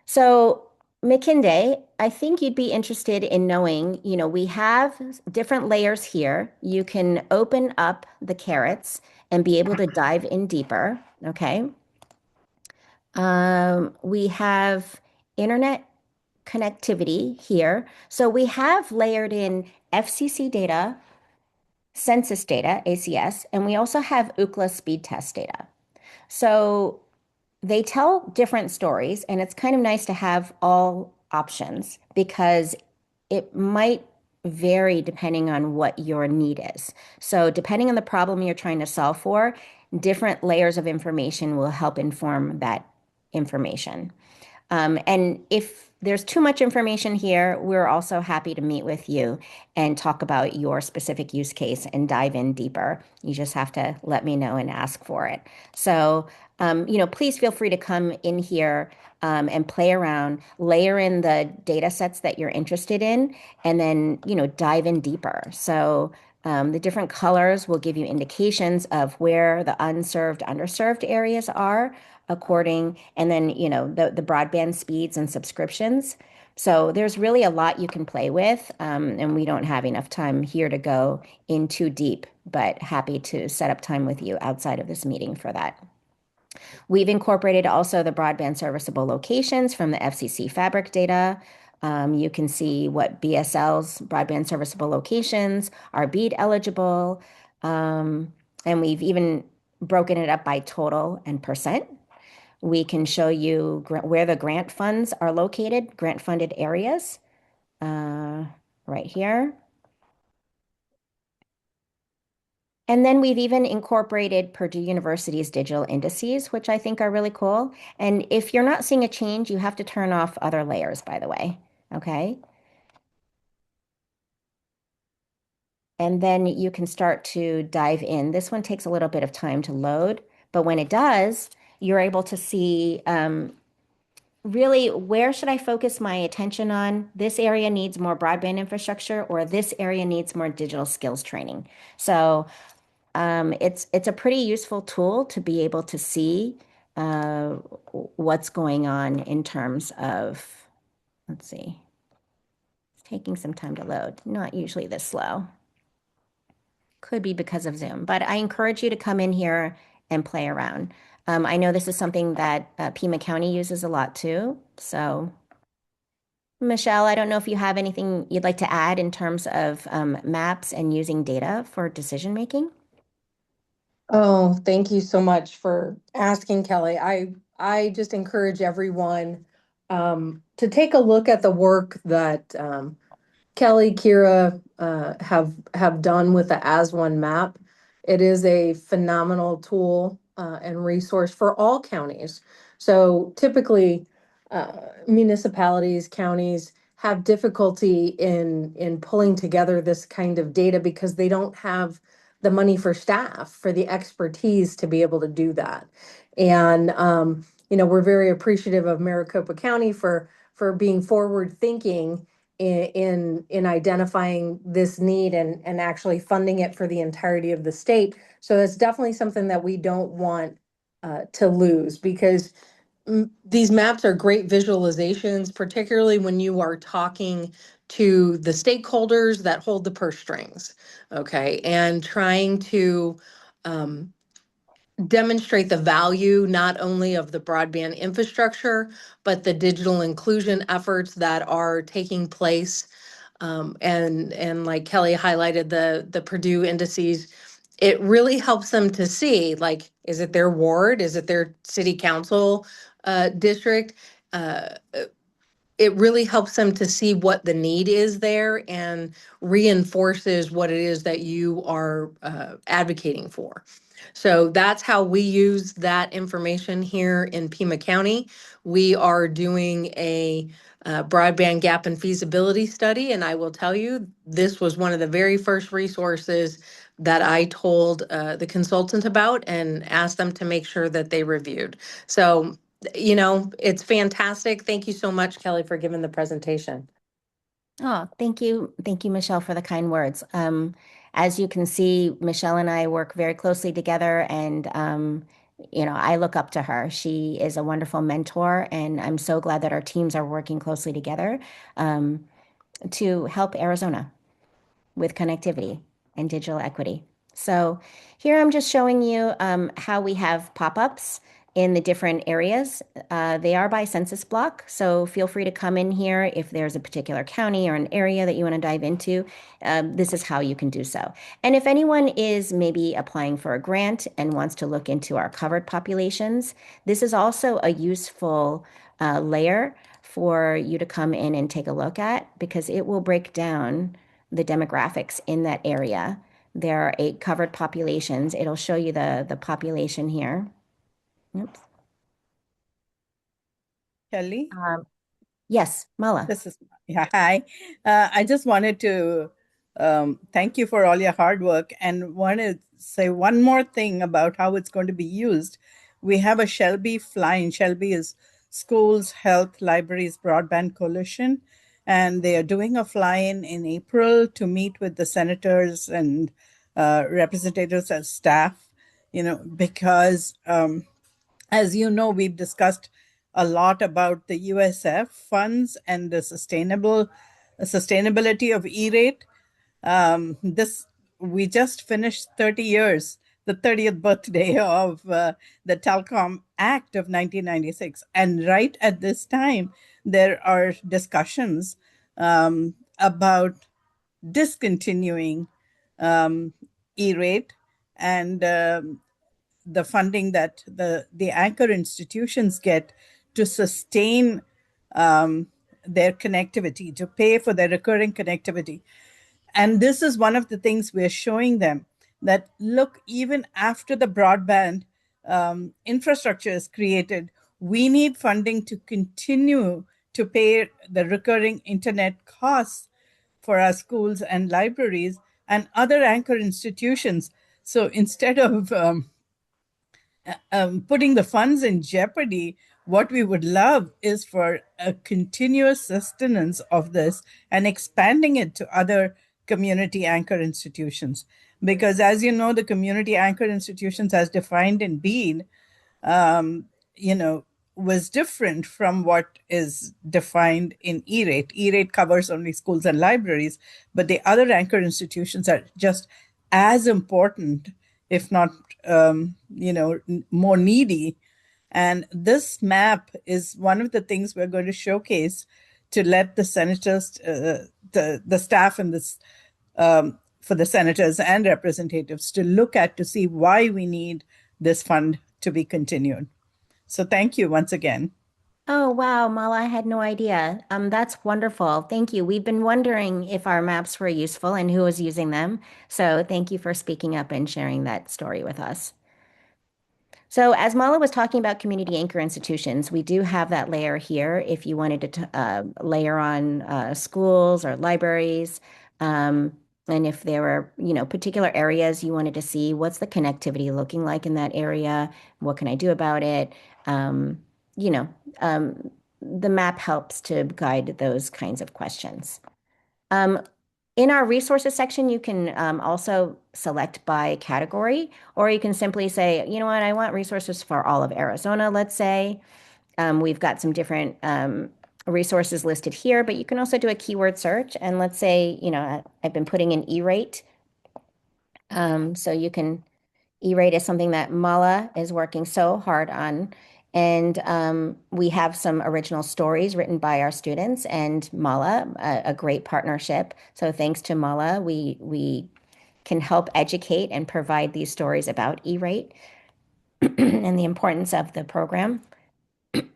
So, McKinday, I think you'd be interested in knowing, we have different layers here. You can open up the carrots and be able to dive in deeper. Okay. We have internet connectivity here. So we have layered in FCC data, census data, ACS, and we also have Ookla speed test data. So they tell different stories, and it's kind of nice to have all options because it might vary depending on what your need is. So, depending on the problem you're trying to solve for, different layers of information will help inform that information. And if there's too much information here, we're also happy to meet with you and talk about your specific use case and dive in deeper. You just have to let me know and ask for it. So, please feel free to come in here and play around, layer in the data sets that you're interested in, and then, dive in deeper. So, the different colors will give you indications of where the unserved, underserved areas are according, and then, the broadband speeds and subscriptions. So there's really a lot you can play with, and we don't have enough time here to go in too deep, but happy to set up time with you outside of this meeting for that. We've incorporated also the broadband serviceable locations from the FCC Fabric data. You can see what BSL's broadband serviceable locations are BEAD eligible. And we've even broken it up by total and percent. We can show you where the grant funds are located, grant funded areas, right here. And then we've even incorporated Purdue University's digital indices, which I think are really cool. And if you're not seeing a change, you have to turn off other layers, by the way. Okay. And then you can start to dive in. This one takes a little bit of time to load, but when it does, you're able to see really where should I focus my attention on? This area needs more broadband infrastructure, or this area needs more digital skills training. So it's a pretty useful tool to be able to see what's going on in terms of, let's see, it's taking some time to load. Not usually this slow. Could be because of Zoom, but I encourage you to come in here and play around. I know this is something that Pima County uses a lot too. So, Michelle, I don't know if you have anything you'd like to add in terms of maps and using data for decision making. Oh, thank you so much for asking, Kelly. I just encourage everyone to take a look at the work that Kelly, Kira have done with the As One map. It is a phenomenal tool and resource for all counties. So typically, municipalities, counties have difficulty in pulling together this kind of data because they don't have the money for staff, for the expertise to be able to do that. And we're very appreciative of Maricopa County for being forward thinking in identifying this need and actually funding it for the entirety of the state. So that's definitely something that we don't want to lose, because these maps are great visualizations, particularly when you are talking to the stakeholders that hold the purse strings, okay, and trying to demonstrate the value not only of the broadband infrastructure, but the digital inclusion efforts that are taking place. And like Kelly highlighted the Purdue indices, it really helps them to see, like, is it their ward? Is it their city council district? Uh, it really helps them to see what the need is there and reinforces what it is that you are advocating for. So that's how we use that information here in Pima County. We are doing a broadband gap and feasibility study, and I will tell you, this was one of the very first resources that I told the consultant about and asked them to make sure that they reviewed. So it's fantastic. Thank you so much, Kelly, for giving the presentation. Oh, thank you. Thank you, Michelle, for the kind words. As you can see, Michelle and I work very closely together, and I look up to her. She is a wonderful mentor, and I'm so glad that our teams are working closely together to help Arizona with connectivity and digital equity. So here I'm just showing you how we have pop-ups in the different areas. They are by census block, so feel free to come in here if there's a particular county or an area that you want to dive into. This is how you can do so. And if anyone is maybe applying for a grant and wants to look into our covered populations, this is also a useful layer for you to come in and take a look at, because it will break down the demographics in that area. There are 8 covered populations. It'll show you the population here. Oops. Kelly, Yes, Mala. yeah, hi. I just wanted to thank you for all your hard work and want to say one more thing about how it's going to be used. We have a Shelby fly-in. Shelby is Schools, Health, Libraries, Broadband Coalition, and they are doing a fly-in in April to meet with the senators and representatives and staff, because as you know, we've discussed a lot about the USF funds and the sustainability of E-rate. This we just finished 30 years, the 30th birthday of the Telecom Act of 1996, and right at this time, there are discussions about discontinuing E-rate and the funding that the anchor institutions get to sustain their connectivity, to pay for their recurring connectivity. And this is one of the things we're showing them, that look, even after the broadband infrastructure is created, we need funding to continue to pay the recurring internet costs for our schools and libraries and other anchor institutions. So instead of putting the funds in jeopardy, what we would love is for a continuous sustenance of this and expanding it to other community anchor institutions. Because as you know, the community anchor institutions as defined in BEAD, was different from what is defined in E-rate. E-rate covers only schools and libraries, but the other anchor institutions are just as important, if not, more needy. And this map is one of the things we're going to showcase to let the senators, the staff and this for the senators and representatives to look at to see why we need this fund to be continued. So thank you once again. Oh, wow, Mala, I had no idea. That's wonderful. Thank you. We've been wondering if our maps were useful and who was using them. So thank you for speaking up and sharing that story with us. So as Mala was talking about community anchor institutions, we do have that layer here if you wanted to layer on schools or libraries. And if there were, particular areas you wanted to see, what's the connectivity looking like in that area? What can I do about it? Um, you know, the map helps to guide those kinds of questions. In our resources section, you can also select by category, or you can simply say, you know what, I want resources for all of Arizona, let's say. We've got some different resources listed here, but you can also do a keyword search. And let's say, I've been putting in E-rate. So you can E-rate is something that Mala is working so hard on. And we have some original stories written by our students and Mala, a great partnership. So thanks to Mala, we can help educate and provide these stories about E-rate and the importance of the program.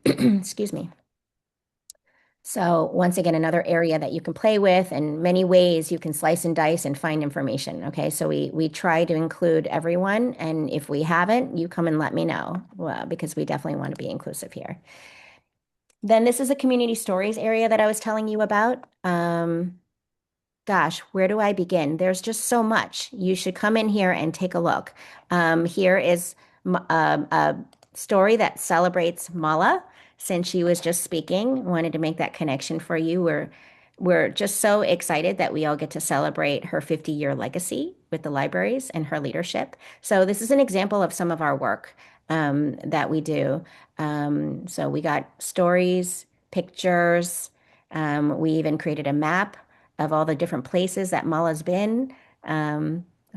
Excuse me. So once again, another area that you can play with and many ways you can slice and dice and find information. Okay, so we try to include everyone. And if we haven't, you come and let me know because we definitely want to be inclusive here. Then this is a community stories area that I was telling you about. Gosh, where do I begin? There's just so much. You should come in here and take a look. Here is a story that celebrates Mala since she was just speaking. Wanted to make that connection for you. We're just so excited that we all get to celebrate her 50-year legacy with the libraries and her leadership. So this is an example of some of our work that we do. So we got stories, pictures. We even created a map of all the different places that Mala's been.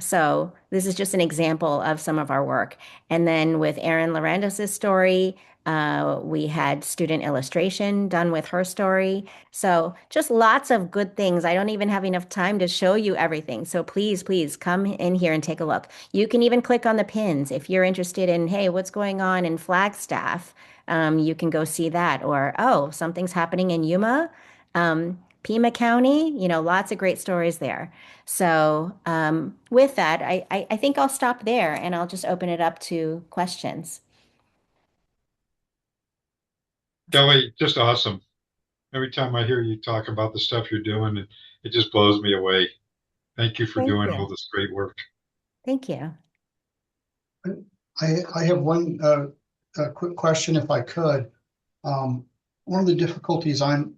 So this is just an example of some of our work. And then with Erin Larandos' story, we had student illustration done with her story. So just lots of good things. I don't even have enough time to show you everything. So please, please come in here and take a look. You can even click on the pins if you're interested in, hey, what's going on in Flagstaff? You can go see that. Or, oh, something's happening in Yuma. Pima County, lots of great stories there. So with that, I think I'll stop there and I'll just open it up to questions. Kelly, just awesome. Every time I hear you talk about the stuff you're doing, it just blows me away. Thank you for Thank doing you. all this great work. Thank you. I have one quick question, if I could. One of the difficulties I'm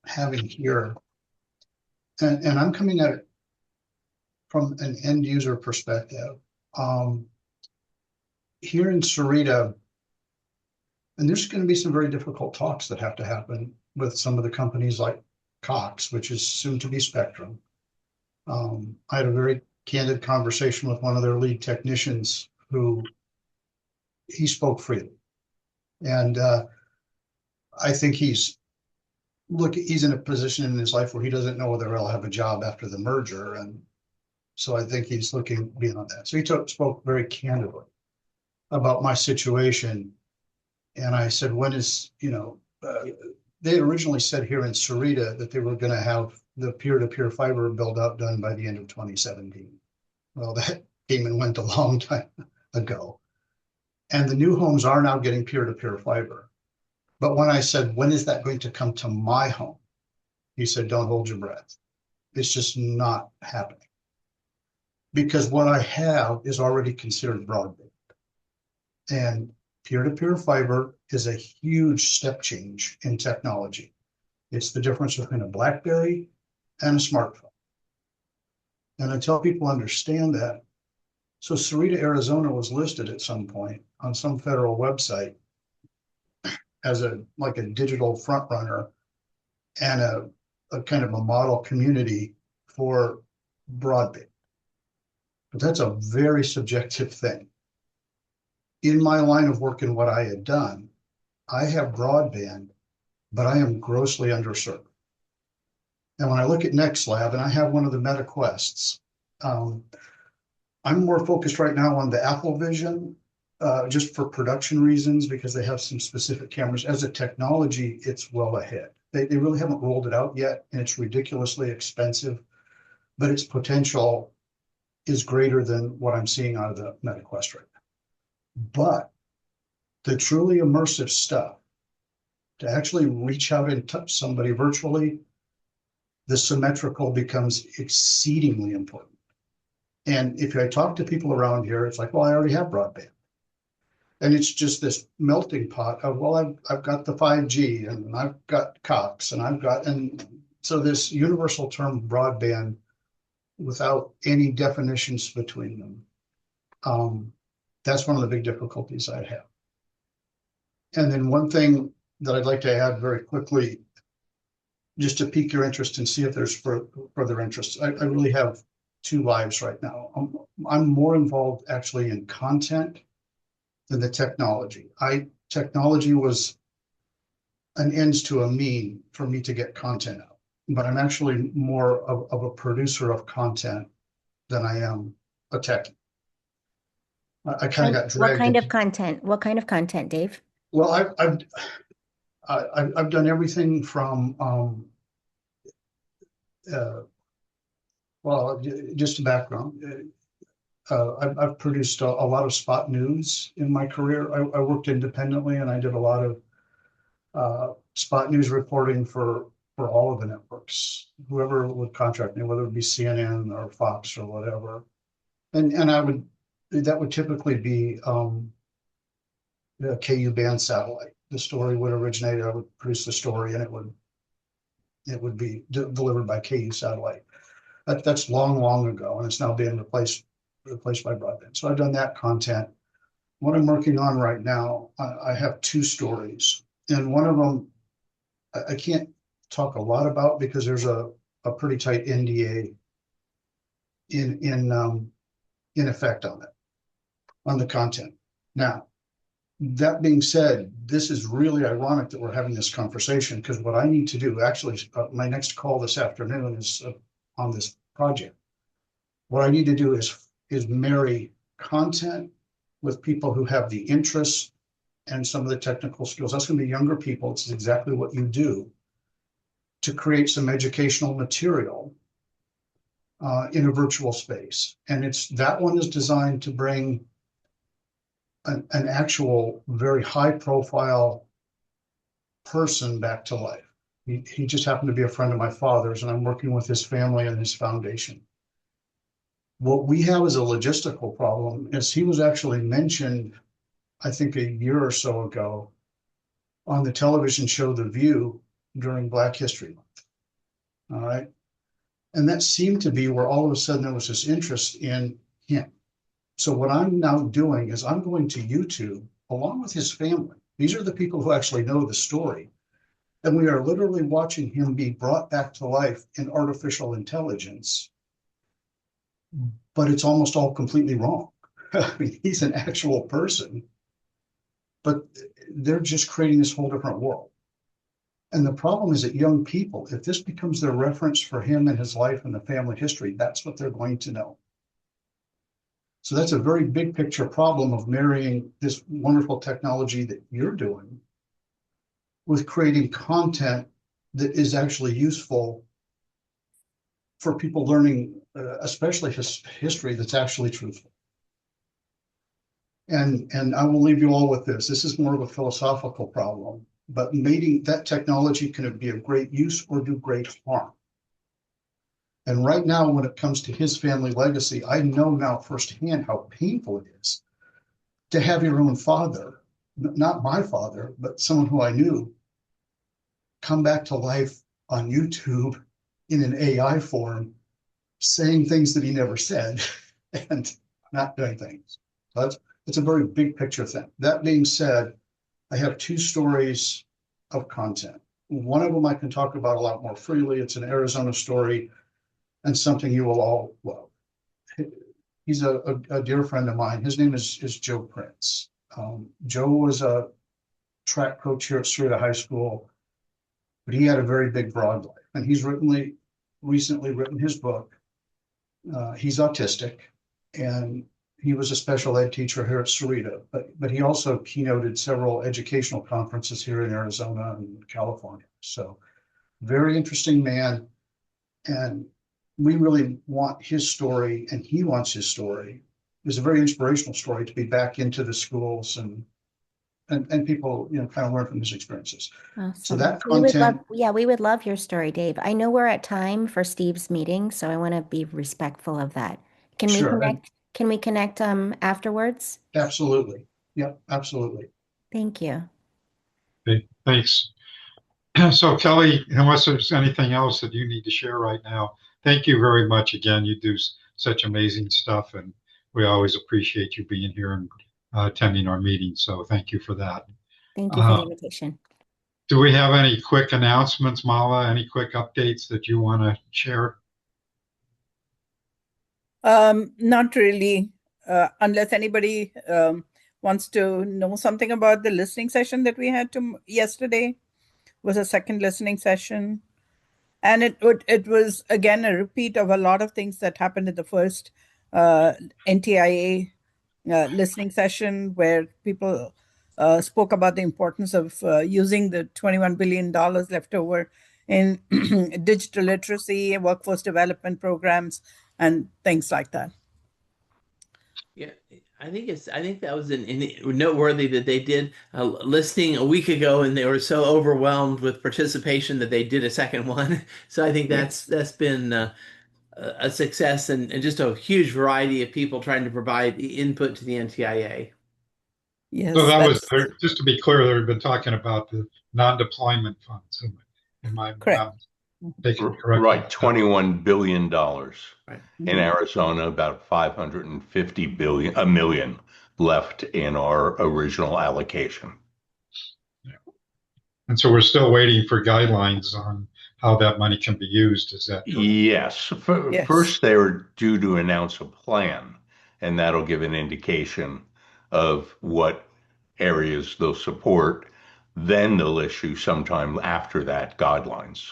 having here, and I'm coming at it from an end user perspective. Here in Sarita, and there's going to be some very difficult talks that have to happen with some of the companies like Cox, which is soon to be Spectrum. I had a very candid conversation with one of their lead technicians who he spoke freely. And I think he's in a position in his life where he doesn't know whether he'll have a job after the merger. And so I think he's looking beyond that. So he spoke very candidly about my situation. And I said, when is, they had originally said here in Sarita that they were going to have the peer-to-peer fiber build out done by the end of 2017. Well, that came and went a long time ago. And the new homes are now getting peer-to-peer fiber. But when I said, when is that going to come to my home? He said, don't hold your breath. It's just not happening. Because what I have is already considered broadband. And peer-to-peer fiber is a huge step change in technology. It's the difference between a BlackBerry and a smartphone. And until people understand that, so Sarita, Arizona was listed at some point on some federal website as a digital front runner and a kind of a model community for broadband. But that's a very subjective thing. In my line of work and what I had done, I have broadband, but I am grossly underserved. And when I look at NextLab, and I have one of the MetaQuests, I'm more focused right now on the Apple Vision, just for production reasons, because they have some specific cameras. As a technology, it's well ahead. They really haven't rolled it out yet, and it's ridiculously expensive, but its potential is greater than what I'm seeing out of the MetaQuest right now. But the truly immersive stuff, to actually reach out and touch somebody virtually, the symmetrical becomes exceedingly important. And if I talk to people around here, it's like, well, I already have broadband. And it's just this melting pot of, well, I've got the 5G and I've got Cox and and so this universal term broadband without any definitions between them. That's one of the big difficulties I have. And then one thing that I'd like to add very quickly, just to pique your interest and see if there's further interest. I really have two lives right now. I'm more involved actually in content than the technology. Technology was an ends to a mean for me to get content out, but I'm actually more of a producer of content than I am a techie. I kind of got dragged. What kind of content? What kind of content, Dave? Well, I've done everything from well, just a background. I've produced a lot of spot news in my career. I worked independently and I did a lot of spot news reporting for all of the networks, whoever would contract me, whether it be CNN or Fox or whatever. And that would typically be the KU band satellite. The story would originate, I would produce the story and it would be delivered by KU satellite. That's long ago, and it's now being replaced by broadband. So I've done that content. What I'm working on right now, I have two stories, and one of them I can't talk a lot about because there's a pretty tight NDA in effect on it, on the content. Now, that being said, this is really ironic that we're having this conversation because what I need to do, actually, my next call this afternoon is on this project. What I need to do is marry content with people who have the interests and some of the technical skills. That's going to be younger people. It's exactly what you do to create some educational material in a virtual space. And that one is designed to bring an actual very high profile person back to life. He just happened to be a friend of my father's, and I'm working with his family and his foundation. What we have as a logistical problem is he was actually mentioned, I think, a year or so ago on the television show The View during Black History Month. All right. And that seemed to be where all of a sudden there was this interest in him. So what I'm now doing is I'm going to YouTube along with his family. These are the people who actually know the story. And we are literally watching him be brought back to life in artificial intelligence. But it's almost all completely wrong. I mean, he's an actual person, but they're just creating this whole different world. And the problem is that young people, if this becomes their reference for him and his life and the family history, that's what they're going to know. So that's a very big picture problem of marrying this wonderful technology that you're doing with creating content that is actually useful for people learning, especially history that's actually truthful. And I will leave you all with this. This is more of a philosophical problem, but mating that technology can be of great use or do great harm. And right now, when it comes to his family legacy, I know now firsthand how painful it is to have your own father, not my father, but someone who I knew, come back to life on YouTube in an AI form, saying things that he never said and not doing things. So it's a very big picture thing. That being said, I have two stories of content. One of them I can talk about a lot more freely. It's an Arizona story and something you will all love. He's a dear friend of mine. His name is Joe Prince. Joe was a track coach here at Cerrito High School, but he had a very big broad life. And he's recently written his book. He's autistic, and he was a special ed teacher here at Cerrito, but he also keynoted several educational conferences here in Arizona and California. So very interesting man. And we really want his story, and he wants his story. It's a very inspirational story to be back into the schools and and people, kind of learn from his experiences. So Awesome. that We would love, content, yeah, we would love your story, Dave. I know we're at time for Steve's meeting, so I want to be respectful of that. Can we sure, and connect? Can we connect afterwards? absolutely. Yep, absolutely. Thank you. Okay, thanks. So Kelly, unless there's anything else that you need to share right now, thank you very much again. You do such amazing stuff, and we always appreciate you being here and attending our meetings. So thank you for that. Thank you for the Uh, invitation. do we have any quick announcements, Mala? Any quick updates that you want to share? Not really, unless anybody wants to know something about the listening session that we had yesterday. Was a second listening session, and it was again a repeat of a lot of things that happened in the first NTIA listening session, where people spoke about the importance of using the $21 billion left over in digital literacy, workforce development programs, and things like that. Yeah, I think that was noteworthy that they did a listing a week ago, and they were so overwhelmed with participation that they did a second one. So I think that's been a success, and just a huge variety of people trying to provide input to the NTIA. So Yes, that was, that's just to be clear, they've been talking about the non-deployment funds. Am I correct. not taken correctly? Right, $21 billion. Right. In Arizona, about 550 billion, a million left in our original allocation. And so we're still waiting for guidelines on how that money can be used. Is that correct? Yes. Yes. First, they were due to announce a plan, and that'll give an indication of what areas they'll support. Then they'll issue sometime after that guidelines.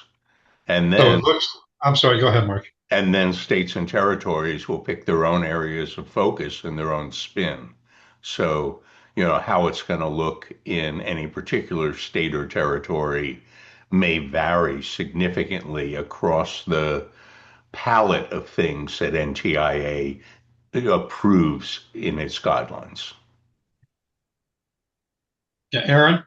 And So then it looks, I'm sorry, go ahead, Mark. And then states and territories will pick their own areas of focus and their own spin. So, how it's going to look in any particular state or territory may vary significantly across the palette of things that NTIA approves in its guidelines. Yeah, Aaron?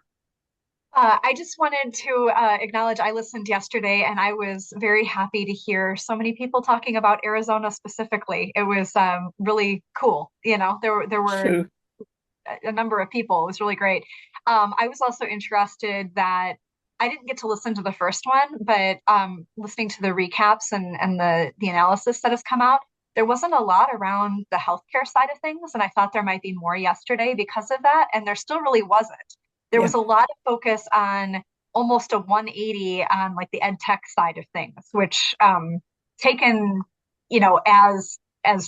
I just wanted to acknowledge I listened yesterday and I was very happy to hear so many people talking about Arizona specifically. It was really cool. There were True. a number of people. It was really great. I was also interested that I didn't get to listen to the first one, but listening to the recaps and the analysis that has come out, there wasn't a lot around the healthcare side of things, and I thought there might be more yesterday because of that, and there still really wasn't. There was a lot of focus on almost a 180 on like the ed tech side of things, which taken, as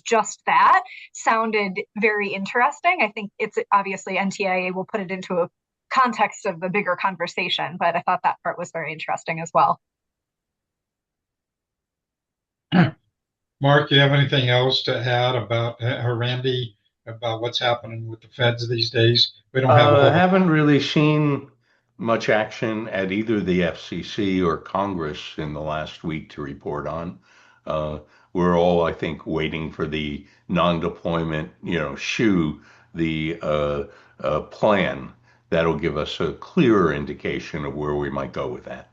just that sounded very interesting. I think it's obviously NTIA will put it into a context of the bigger conversation, but I thought that part was very interesting as well. Mark, do you have anything else to add about, or Randy, about what's happening with the feds these days? We don't have a whole. Haven't really seen much action at either the FCC or Congress in the last week to report on. We're all, I think, waiting for the non-deployment, the plan that'll give us a clearer indication of where we might go with that.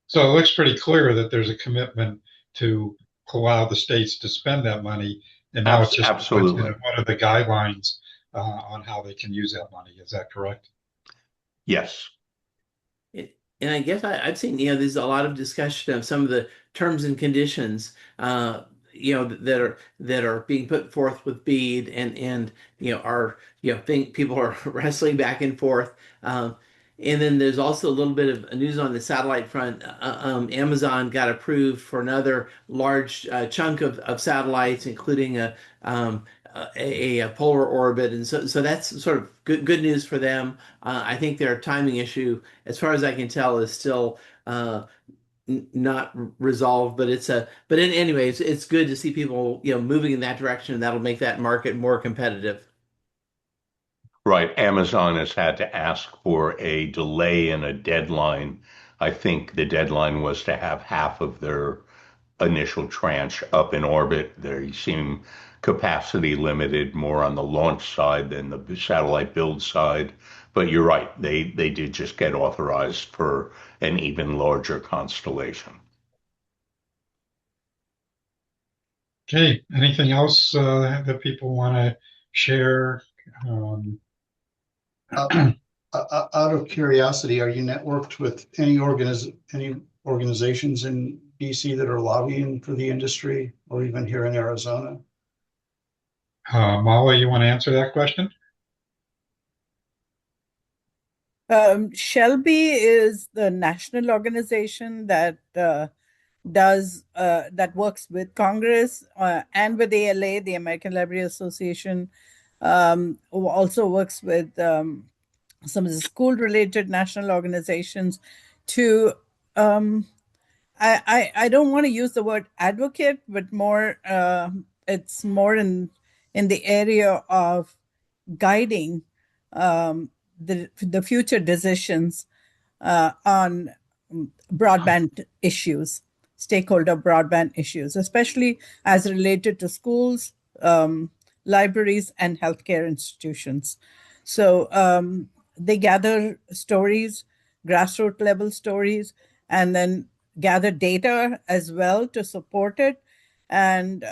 So it looks pretty clear that there's a commitment to allow the states to spend that money. And now it's just Absolutely. What are the guidelines on how they can use that money? Is that correct? Yes. And I guess I've seen, there's a lot of discussion of some of the terms and conditions, that are being put forth with BEAD, and think people are wrestling back and forth. And then there's also a little bit of news on the satellite front. Amazon got approved for another large chunk of satellites, including a polar orbit, and so that's sort of good news for them. I think their timing issue, as far as I can tell, is still not resolved, but anyways, it's good to see people moving in that direction. That'll make that market more competitive. Right. Amazon has had to ask for a delay in a deadline. I think the deadline was to have half of their initial tranche up in orbit. They seem capacity limited more on the launch side than the satellite build side. But you're right, they did just get authorized for an even larger constellation. Okay, anything else that people want to share? Um, Out of curiosity, are you networked with any organizations in BC that are lobbying for the industry, or even here in Arizona? Molly, you want to answer that question? Shelby is the national organization that that works with Congress and with ALA, the American Library Association, who also works with some of the school-related national organizations to. I don't want to use the word advocate, but more it's more in the area of guiding the future decisions on broadband issues, stakeholder broadband issues, especially as related to schools, libraries, and healthcare institutions. So they gather stories, grassroots level stories, and then gather data as well to support it, and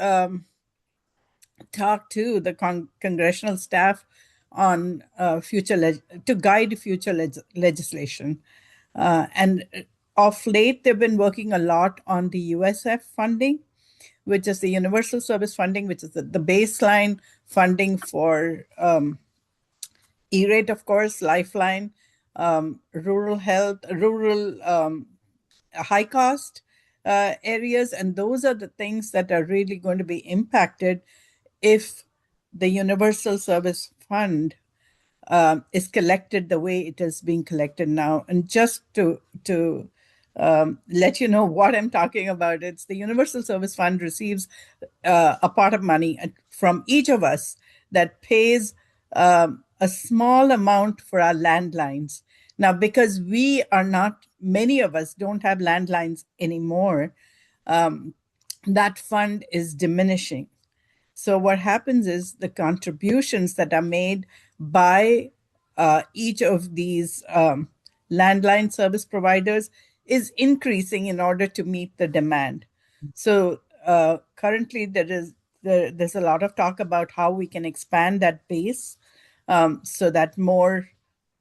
talk to the congressional staff on to guide future legislation. And of late, they've been working a lot on the USF funding, which is the Universal Service Funding, which is the baseline funding for E-rate, of course, Lifeline, rural health, rural high cost areas. And those are the things that are really going to be impacted if the Universal Service Fund is collected the way it is being collected now. And just to let you know what I'm talking about, it's the Universal Service Fund receives a pot of money from each of us that pays a small amount for our landlines. Now, because we are not, many of us don't have landlines anymore, that fund is diminishing. So what happens is the contributions that are made by each of these landline service providers is increasing in order to meet the demand. So currently there's a lot of talk about how we can expand that base so that more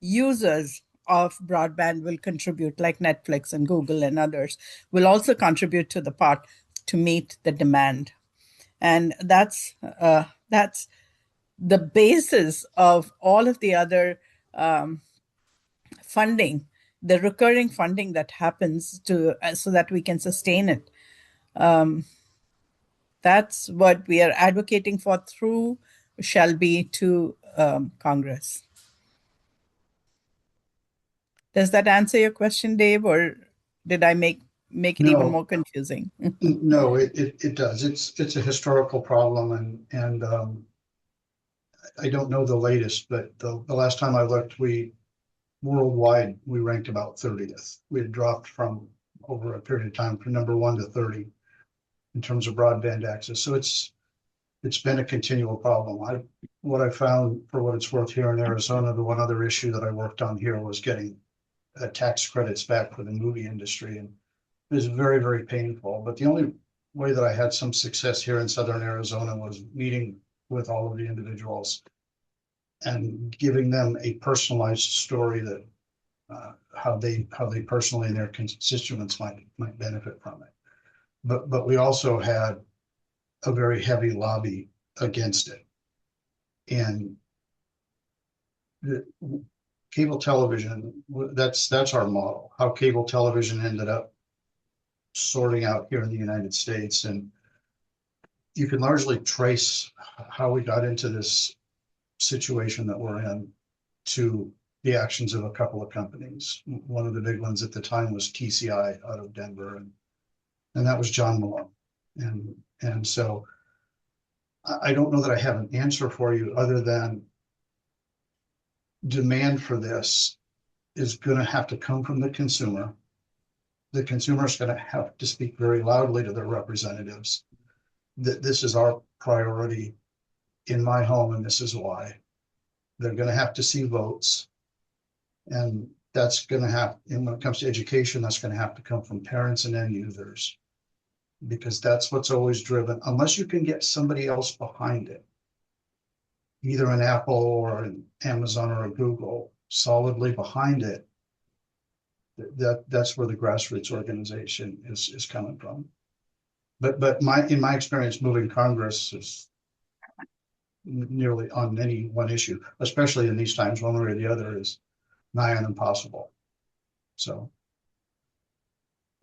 users of broadband will contribute, like Netflix and Google and others will also contribute to the pot to meet the demand. And that's the basis of all of the other funding, the recurring funding that happens to so that we can sustain it. That's what we are advocating for through Shelby to Congress. Does that answer your question, Dave, or did I make it even more confusing? No, it does. It's a historical problem, and I don't know the latest, but the last time I looked, worldwide we ranked about 30th. We had dropped from over a period of time from number 1 to 30 in terms of broadband access. So it's been a continual problem. What I found, for what it's worth, here in Arizona, the one other issue that I worked on here was getting tax credits back for the movie industry, and it was very, very painful. But the only way that I had some success here in Southern Arizona was meeting with all of the individuals and giving them a personalized story that how they personally and their constituents might benefit from it. But we also had a very heavy lobby against it. And the cable television, that's our model, how cable television ended up sorting out here in the United States. And you can largely trace how we got into this situation that we're in to the actions of a couple of companies. One of the big ones at the time was TCI out of Denver, and that was John Malone. And so I don't know that I have an answer for you other than demand for this is going to have to come from the consumer. The consumer is going to have to speak very loudly to their representatives. this is our priority in my home, and this is why. They're gonna have to see votes. And that's gonna have, and when it comes to education, that's gonna have to come from parents and end users. Because that's what's always driven, unless you can get somebody else behind it. Either an Apple or an Amazon or a Google solidly behind it. That's where the grassroots organization is coming from. But in my experience, moving Congress is nearly on any one issue, especially in these times, one way or the other, is nigh on impossible. So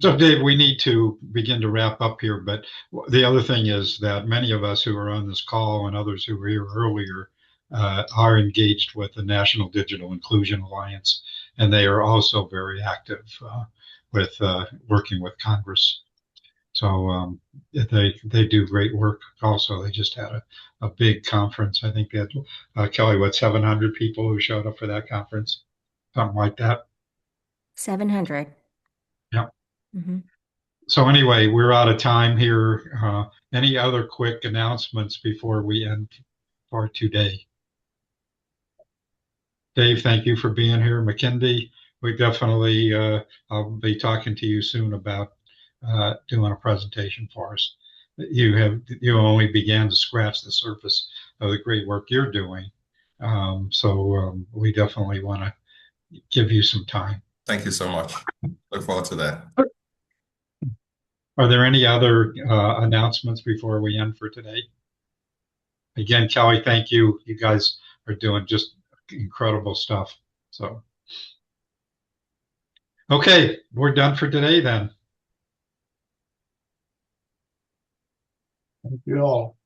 Dave, we need to begin to wrap up here, but the other thing is that many of us who are on this call and others who were here earlier are engaged with the National Digital Inclusion Alliance, and they are also very active with working with Congress. So they do great work. Also, they just had a big conference. I think that Kelly, what, 700 people who showed up for that conference, something like that. 700. Yeah. Mm-hmm. So anyway, we're out of time here. Any other quick announcements before we end for today? Dave, thank you for being here. McKinley, we definitely, I'll be talking to you soon about doing a presentation for us. You only began to scratch the surface of the great work you're doing. So we definitely want to give you some time. Thank you so much. Look forward to that. Are there any other announcements before we end for today? Again, Kelly, thank you. You guys are doing just incredible stuff. So, okay, we're done for today then. thank you all.